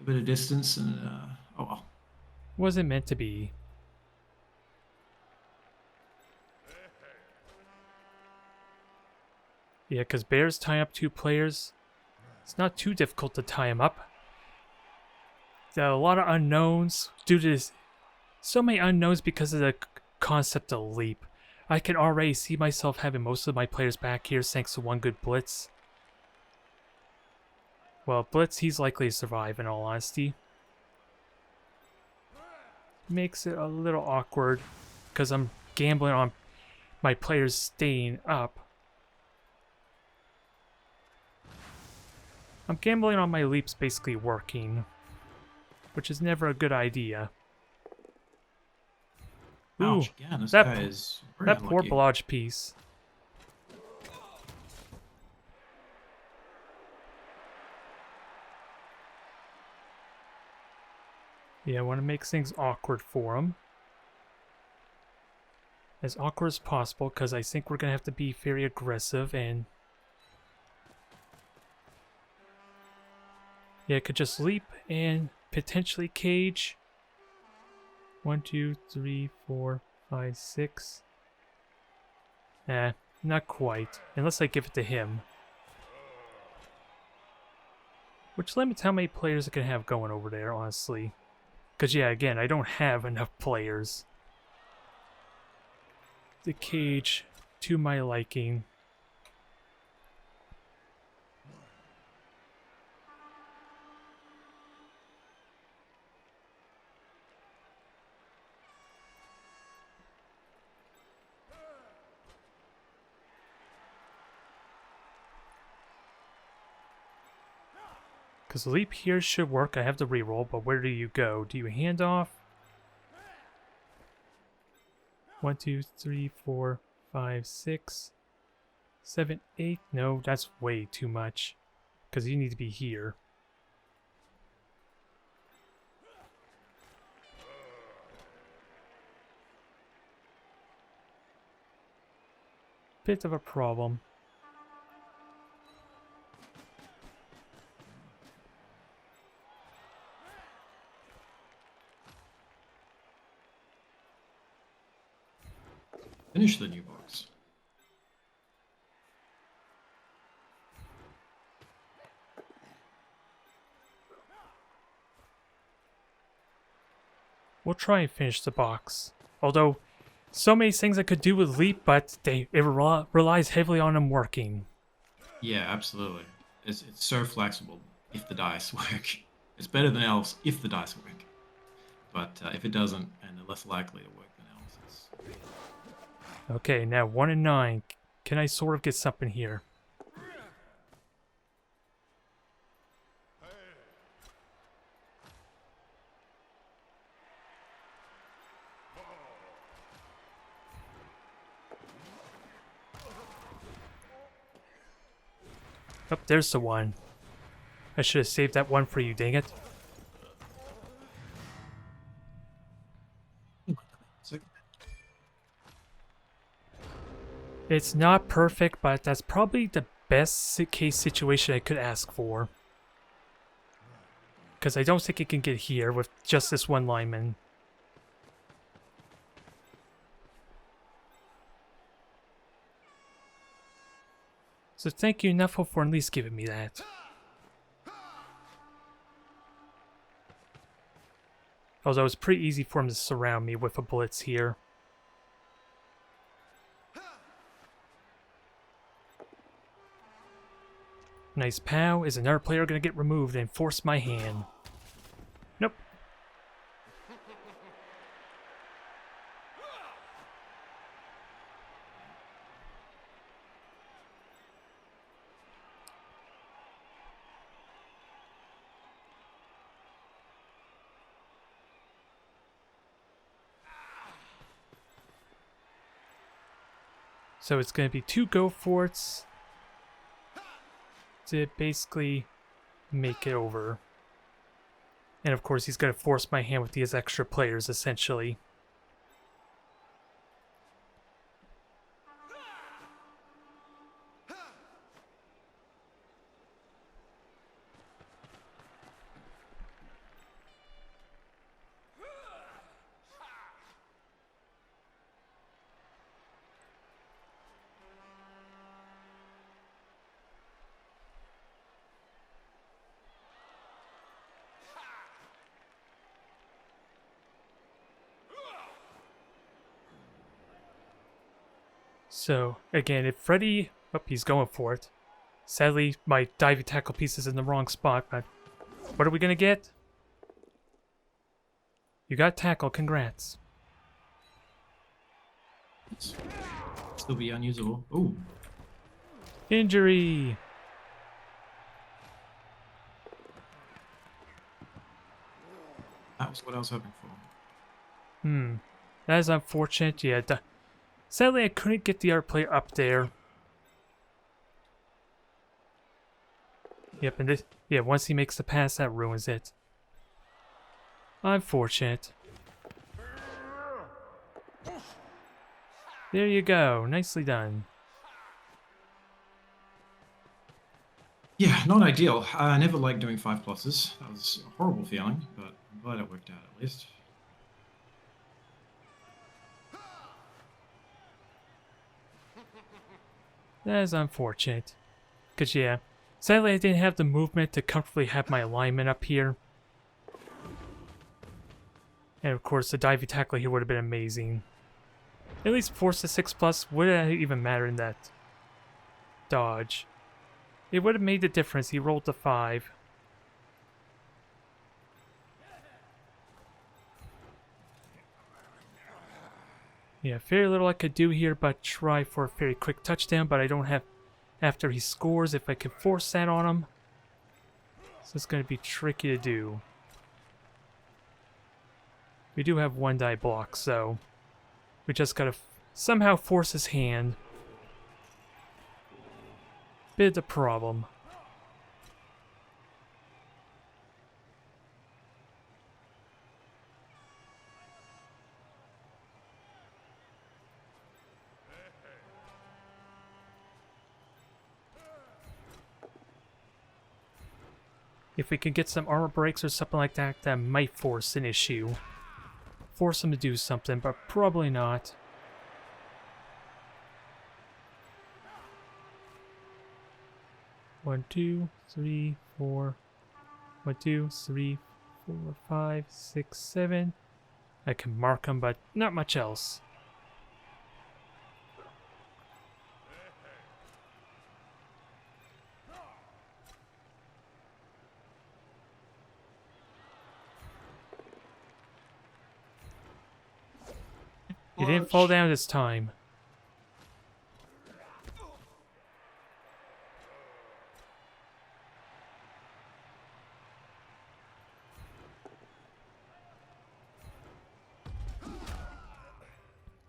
a bit of distance, and oh well. Wasn't meant to be. Yeah, because Bears tie up 2 players. It's not too difficult to tie them up. There are a lot of unknowns due to this. So many unknowns because of the concept of leap. I can already see myself having most of my players back here thanks to one good blitz. Well, blitz, he's likely to survive in all honesty. Makes it a little awkward because I'm gambling on my players staying up. I'm gambling on my leaps basically working, which is never a good idea. Ooh, Ouch, again, this that, guy is very that poor unlucky. Blodge piece. Yeah, I want to make things awkward for him. As awkward as possible, because I think we're going to have to be very aggressive and... Yeah, I could just leap and potentially cage. 1, 2, 3, 4, 5, 6. Not quite. Unless I give it to him. Which limits how many players I can have going over there, honestly. Because, yeah, again, I don't have enough players. The cage, to my liking. Because leap here should work. I have the reroll, but where do you go? Do you hand off? 1, 2, 3, 4, 5, 6, 7, 8. No, that's way too much. Because you need to be here. Bit of a problem. Finish the new box. We'll try and finish the box. Although, so many things I could do with leap, but it relies heavily on them working. Yeah, absolutely. It's so flexible if the dice work. It's better than Elves if the dice work. But if it doesn't, and they're less likely to work than Elves, it's... Okay, now 1 and 9. Can I sort of get something here? Oh, there's the one. I should have saved that one for you, dang it. It's not perfect, but that's probably the best case situation I could ask for. Because I don't think it can get here with just this one lineman. So thank you, Nuffle, for at least giving me that. Although it's pretty easy for him to surround me with a blitz here. Nice pow. Is another player going to get removed and force my hand? Nope. So it's going to be 2 go forts to basically make it over. And of course he's going to force my hand with these extra players essentially. So, again, if Freddy... Oh, he's going for it. Sadly, my diving tackle piece is in the wrong spot, but... What are we gonna get? You got tackle, congrats. Still be unusable. Ooh. Injury! That was what I was hoping for. That is unfortunate, yeah. Sadly, I couldn't get the art player up there. Yep, and this... Yeah, once he makes the pass, that ruins it. Unfortunate. There you go. Nicely done. Yeah, not ideal. I never liked doing 5 pluses. That was a horrible feeling, but I'm glad it worked out at least. That is unfortunate. Because, yeah, sadly I didn't have the movement to comfortably have my alignment up here. And of course, the diving tackle here would have been amazing. At least force a 6+, would it even matter in that dodge? It would have made the difference. He rolled the 5. Yeah, very little I could do here but try for a very quick touchdown, but I don't have... After he scores, if I can force that on him. So it's going to be tricky to do. We do have 1 die block, so... We just gotta somehow force his hand. Bit of the problem. If we could get some armor breaks or something like that, that might force an issue. Force him to do something, but probably not. One, two, three, four. 1, 2, 3, 4, 5, 6, 7. I can mark them, but not much else. He didn't fall down this time.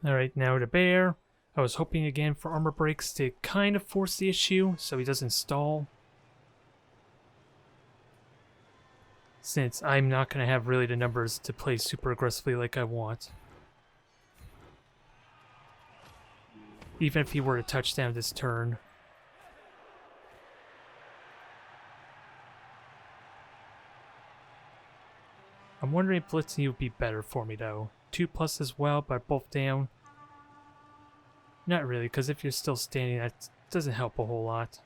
Alright, now to Bear. I was hoping again for armor breaks to kind of force the issue so he doesn't stall. Since I'm not going to have really the numbers to play super aggressively like I want. Even if he were to touchdown this turn. I'm wondering if blitzing would be better for me though. 2+ as well, but both down. Not really, because if you're still standing, that doesn't help a whole lot.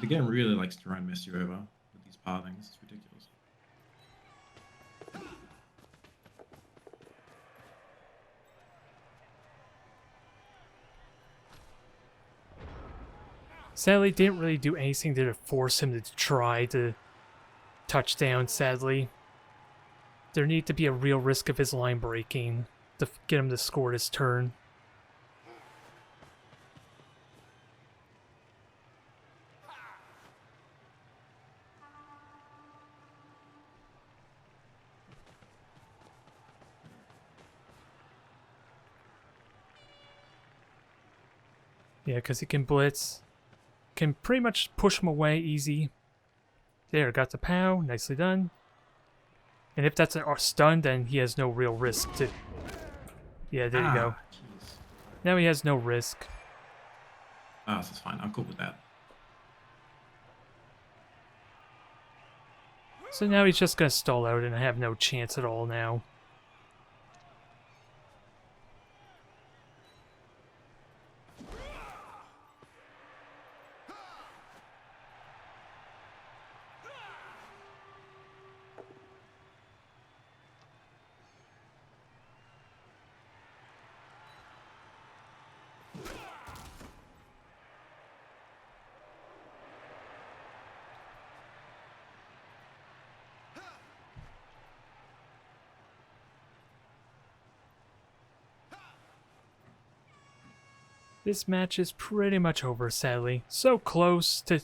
The game really likes to try and mess you over with these pathings. It's ridiculous. Sadly, didn't really do anything to force him to try to touchdown, sadly. There needed to be a real risk of his line breaking to get him to score this turn. Yeah, because he can blitz. Can pretty much push him away easy. There, got the POW. Nicely done. And if that's a stun, then he has no real risk to... Yeah, there you go. Jeez. Now he has no risk. Oh, that's fine. I'm cool with that. So now he's just going to stall out and I have no chance at all now. This match is pretty much over, sadly. So close to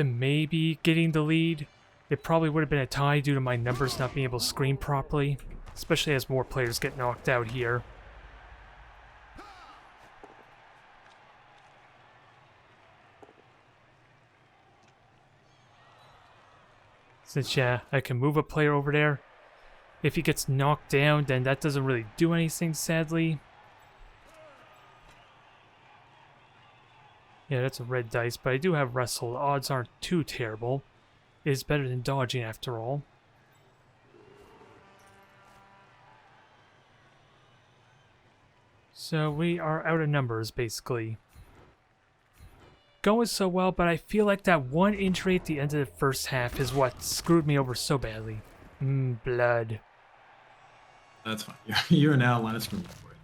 maybe getting the lead. It probably would have been a tie due to my numbers not being able to screen properly, especially as more players get knocked out here. Since, yeah, I can move a player over there. If he gets knocked down, then that doesn't really do anything, sadly. Yeah, that's a red dice, but I do have wrestle. The odds aren't too terrible. It is better than dodging after all. So we are out of numbers, basically. Going so well, but I feel like that one injury at the end of the first half is what screwed me over so badly. Blood. That's fine. You're now line of scrimmage for it.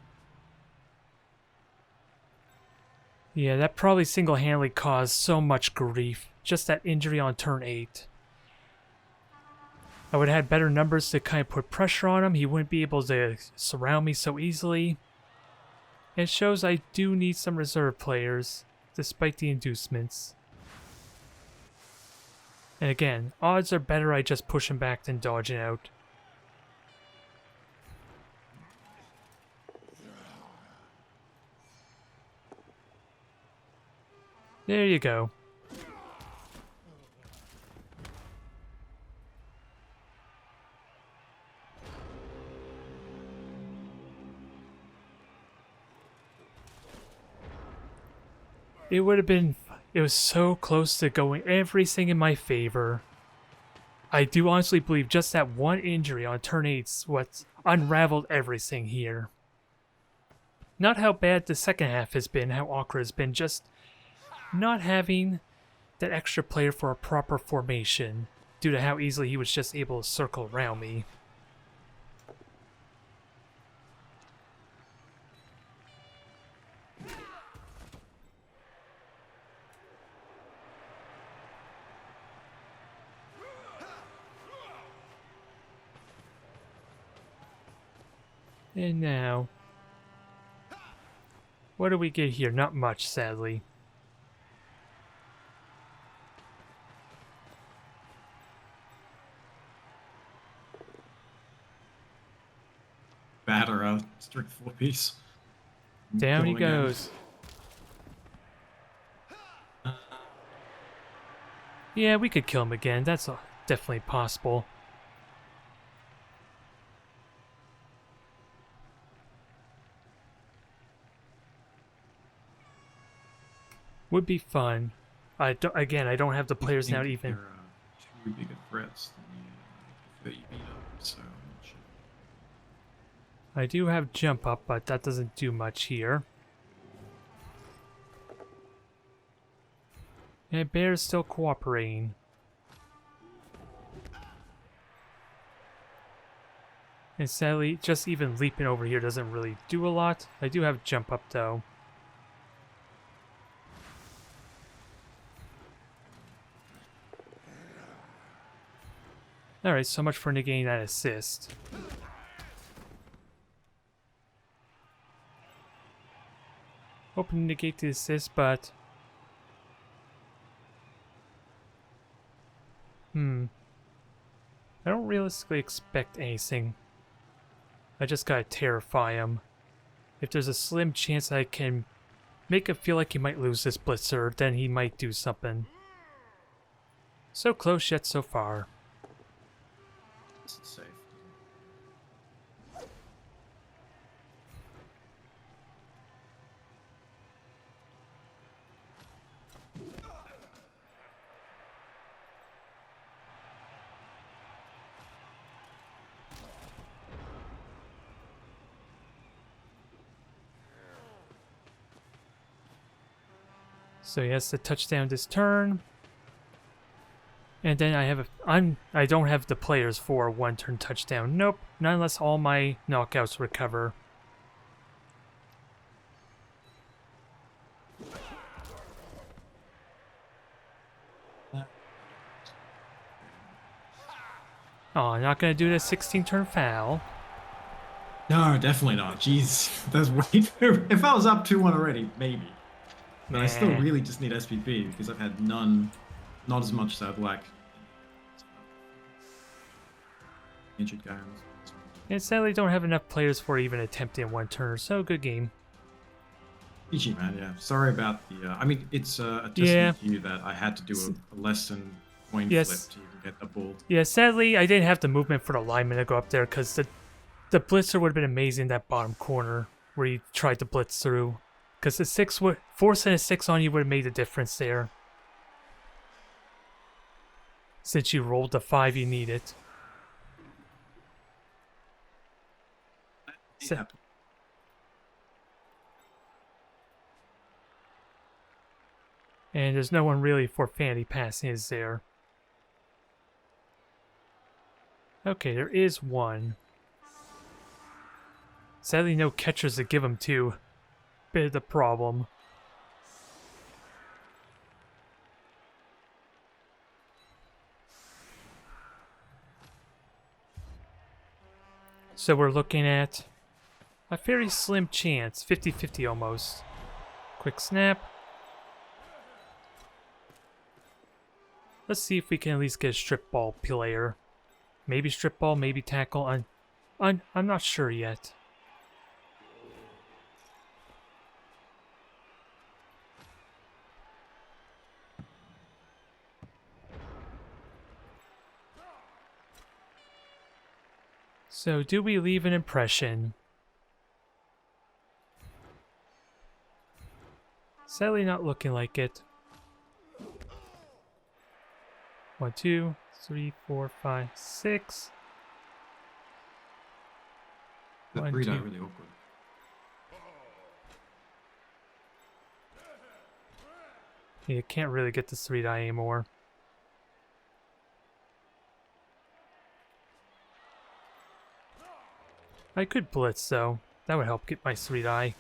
Yeah, that probably single-handedly caused so much grief. Just that injury on turn 8. I would have had better numbers to kind of put pressure on him. He wouldn't be able to surround me so easily. It shows I do need some reserve players, despite the inducements. And again, odds are better I just push him back than dodging out. There you go. It was so close to going everything in my favor. I do honestly believe just that one injury on turn 8's what unraveled everything here. Not how bad the second half has been, how awkward it's been, just not having that extra player for a proper formation due to how easily he was just able to circle around me. And now, what do we get here? Not much, sadly. Batter out. Strict 4-piece. Down he Kill him again. goes. Yeah, we could kill him again. That's definitely possible. Would be fun. I don't have the players now to even... There are two bigger threats than you beat up, so I'm not sure. I do have jump up, but that doesn't do much here. And Bear's still cooperating. And sadly, just even leaping over here doesn't really do a lot. I do have jump up though. Alright, so much for negating that assist. Hoping to negate the assist, but... I don't realistically expect anything. I just gotta terrify him. If there's a slim chance I can make it feel like he might lose this blitzer, then he might do something. So close yet so far. It's safe. So he has to touchdown this turn. And then I don't have the players for a one-turn touchdown. Nope, not unless all my knockouts recover. Oh, not gonna do the 16-turn foul. No, definitely not. Jeez, that's way too... If I was up 2-1 already, maybe. But I still Nah. really just need SPP because I've had none, not as much as I'd like. Injured guy. And sadly don't have enough players for even attempting one turn, so good game. GG, man, yeah. Sorry about the... I mean, it's a testament Yeah. to you that I had to do a less than coin Yes. flip to even get the ball. Yeah, sadly I didn't have the movement for the lineman to go up there because the blitzer would have been amazing in that bottom corner where he tried to blitz through. Because the 6 would forcing a 6 on you would have made a difference there. Since you rolled the 5 you needed. Yeah. And there's no one really for fanny passing, is there? Okay, there is one. Sadly, no catchers to give him to. Bit of the problem. So we're looking at a very slim chance, 50-50 almost. Quick snap. Let's see if we can at least get a strip ball player. Maybe strip ball, maybe tackle. I'm not sure yet. So, do we leave an impression? Sadly not looking like it. 1, 2, 3, 4, 5, 6. The 1, 3 2. really awkward. You can't really get the 3-die anymore. I could blitz though. That would help get my 3-die.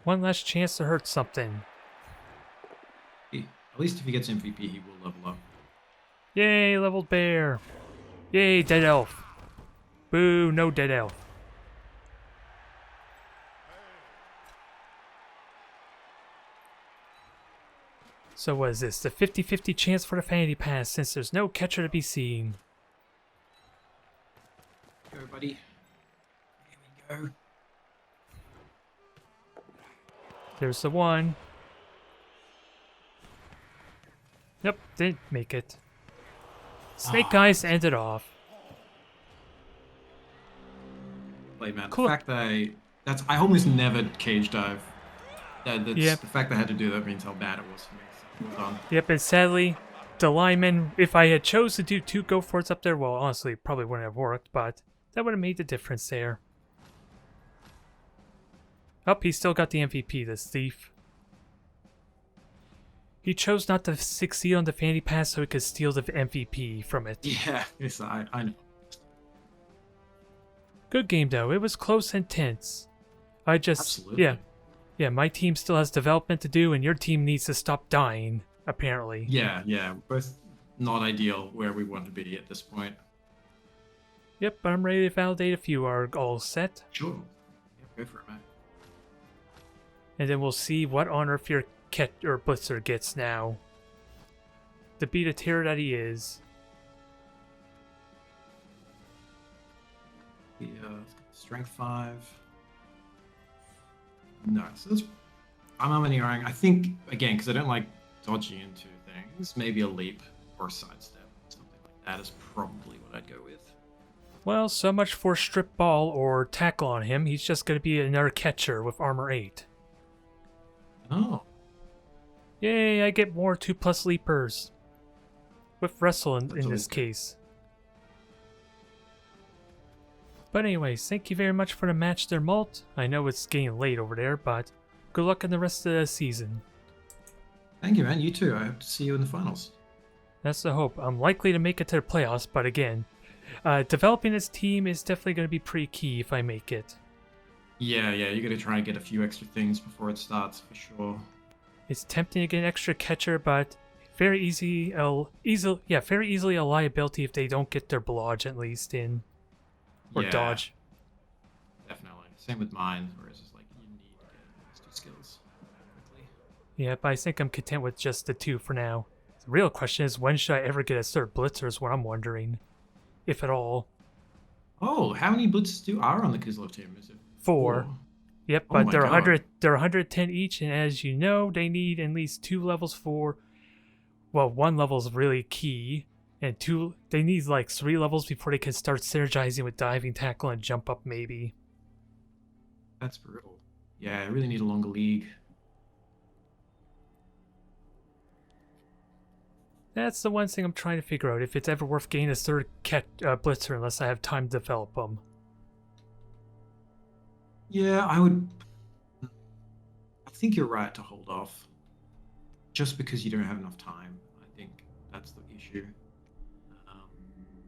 One last chance to hurt something. At least if he gets MVP, he will level up. Yay, leveled bear. Yay, dead elf. Boo, no dead elf. So what is this? The 50-50 chance for the fantasy pass since there's no catcher to be seen. Go, buddy. Here we go. There's the one. Yep, didn't make it. Snake Eyes ended off. Play, man. Cool. The fact that I almost never cage dive. Yep. The fact that I had to do that means how bad it was for me. So well done. Yep, and sadly, the lineman, if I had chose to do 2 go for it's up there, well, honestly, it probably wouldn't have worked, but that would have made the difference there. Oh, he still got the MVP, this thief. He chose not to succeed on the fantasy pass so he could steal the MVP from it. Yeah, yes, I know. Good game, though. It was close and tense. Absolutely. Yeah, my team still has development to do, and your team needs to stop dying, apparently. Yeah, both not ideal where we want to be at this point. Yep, but I'm ready to validate if you are all set. Sure. Yeah, go for it, man. And then we'll see what honor if your blitzer gets now. To be the terror that he is. Yeah, strength 5. No, so that's, I'm umming. I think, again, because I don't like dodging into things, maybe a leap or a sidestep, something like that is probably what I'd go with. Well, so much for strip ball or tackle on him. He's just going to be another catcher with armor 8. Oh. Yay, I get more 2+ leapers. With wrestle in this always good. case. But anyways, thank you very much for the match there, Malt. I know it's getting late over there, but good luck in the rest of the season. Thank you, man. You too. I hope to see you in the finals. That's the hope. I'm likely to make it to the playoffs, but again, developing this team is definitely going to be pretty key if I make it. Yeah, you're going to try and get a few extra things before it starts, for sure. It's tempting to get an extra catcher, but very easily a liability if they don't get their blodge at least in. Or dodge. Definitely. Same with mine, whereas it's like you need to get those 2 skills quickly. Yeah, but I think I'm content with just the 2 for now. The real question is, when should I ever get a third blitzer is what I'm wondering. If at all. Oh, how many blitzes are on the Kislev team? Is it 4? Yep, Oh but my they're God. 100. They're 110 each, and as you know, they need at least 2 levels for. Well, 1 level is really key, and 2. They need like 3 levels before they can start synergizing with diving, tackle, and jump up. Maybe. That's brutal. Yeah, I really need a longer league. That's the one thing I'm trying to figure out, if it's ever worth getting a third blitzer unless I have time to develop them. Yeah, I think you're right to hold off. Just because you don't have enough time. I think that's the issue.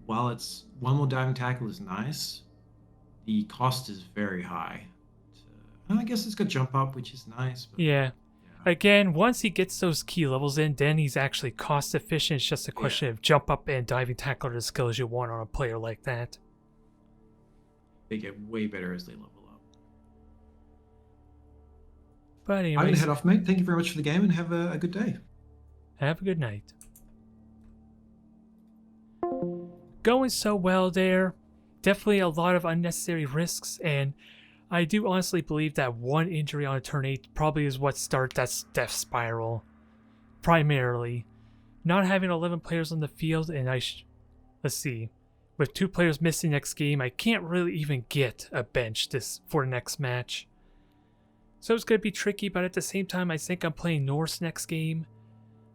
While it's 1 more diving tackle is nice, the cost is very high. I guess it's got jump up, which is nice. But Yeah. Again, once he gets those key levels in, then he's actually cost efficient. It's just a question of jump up and diving tackle are the skills you want on a player like that. They get way better as they level up. But anyways, I'm going to head off, mate. Thank you very much for the game and have a good day. Have a good night. Going so well there. Definitely a lot of unnecessary risks, and I do honestly believe that 1 injury on a turn 8 probably is what starts that death spiral. Primarily. Not having 11 players on the field, and let's see. With 2 players missing next game, I can't really even get a bench for the next match. So it's going to be tricky, but at the same time, I think I'm playing Norse next game.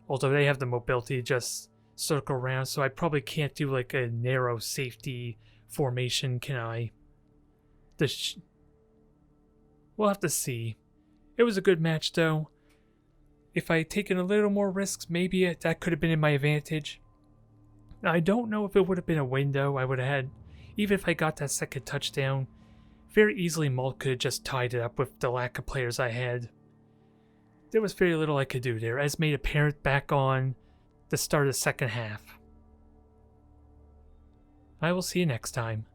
Although they have the mobility to just circle around, so I probably can't do like a narrow safety formation, can I? We'll have to see. It was a good match, though. If I had taken a little more risks, maybe that could have been in my advantage. I don't know if it would have been a win, though. I would have had, even if I got that second touchdown, very easily Malt could have just tied it up with the lack of players I had. There was very little I could do there, as made apparent back on the start of the second half. I will see you next time.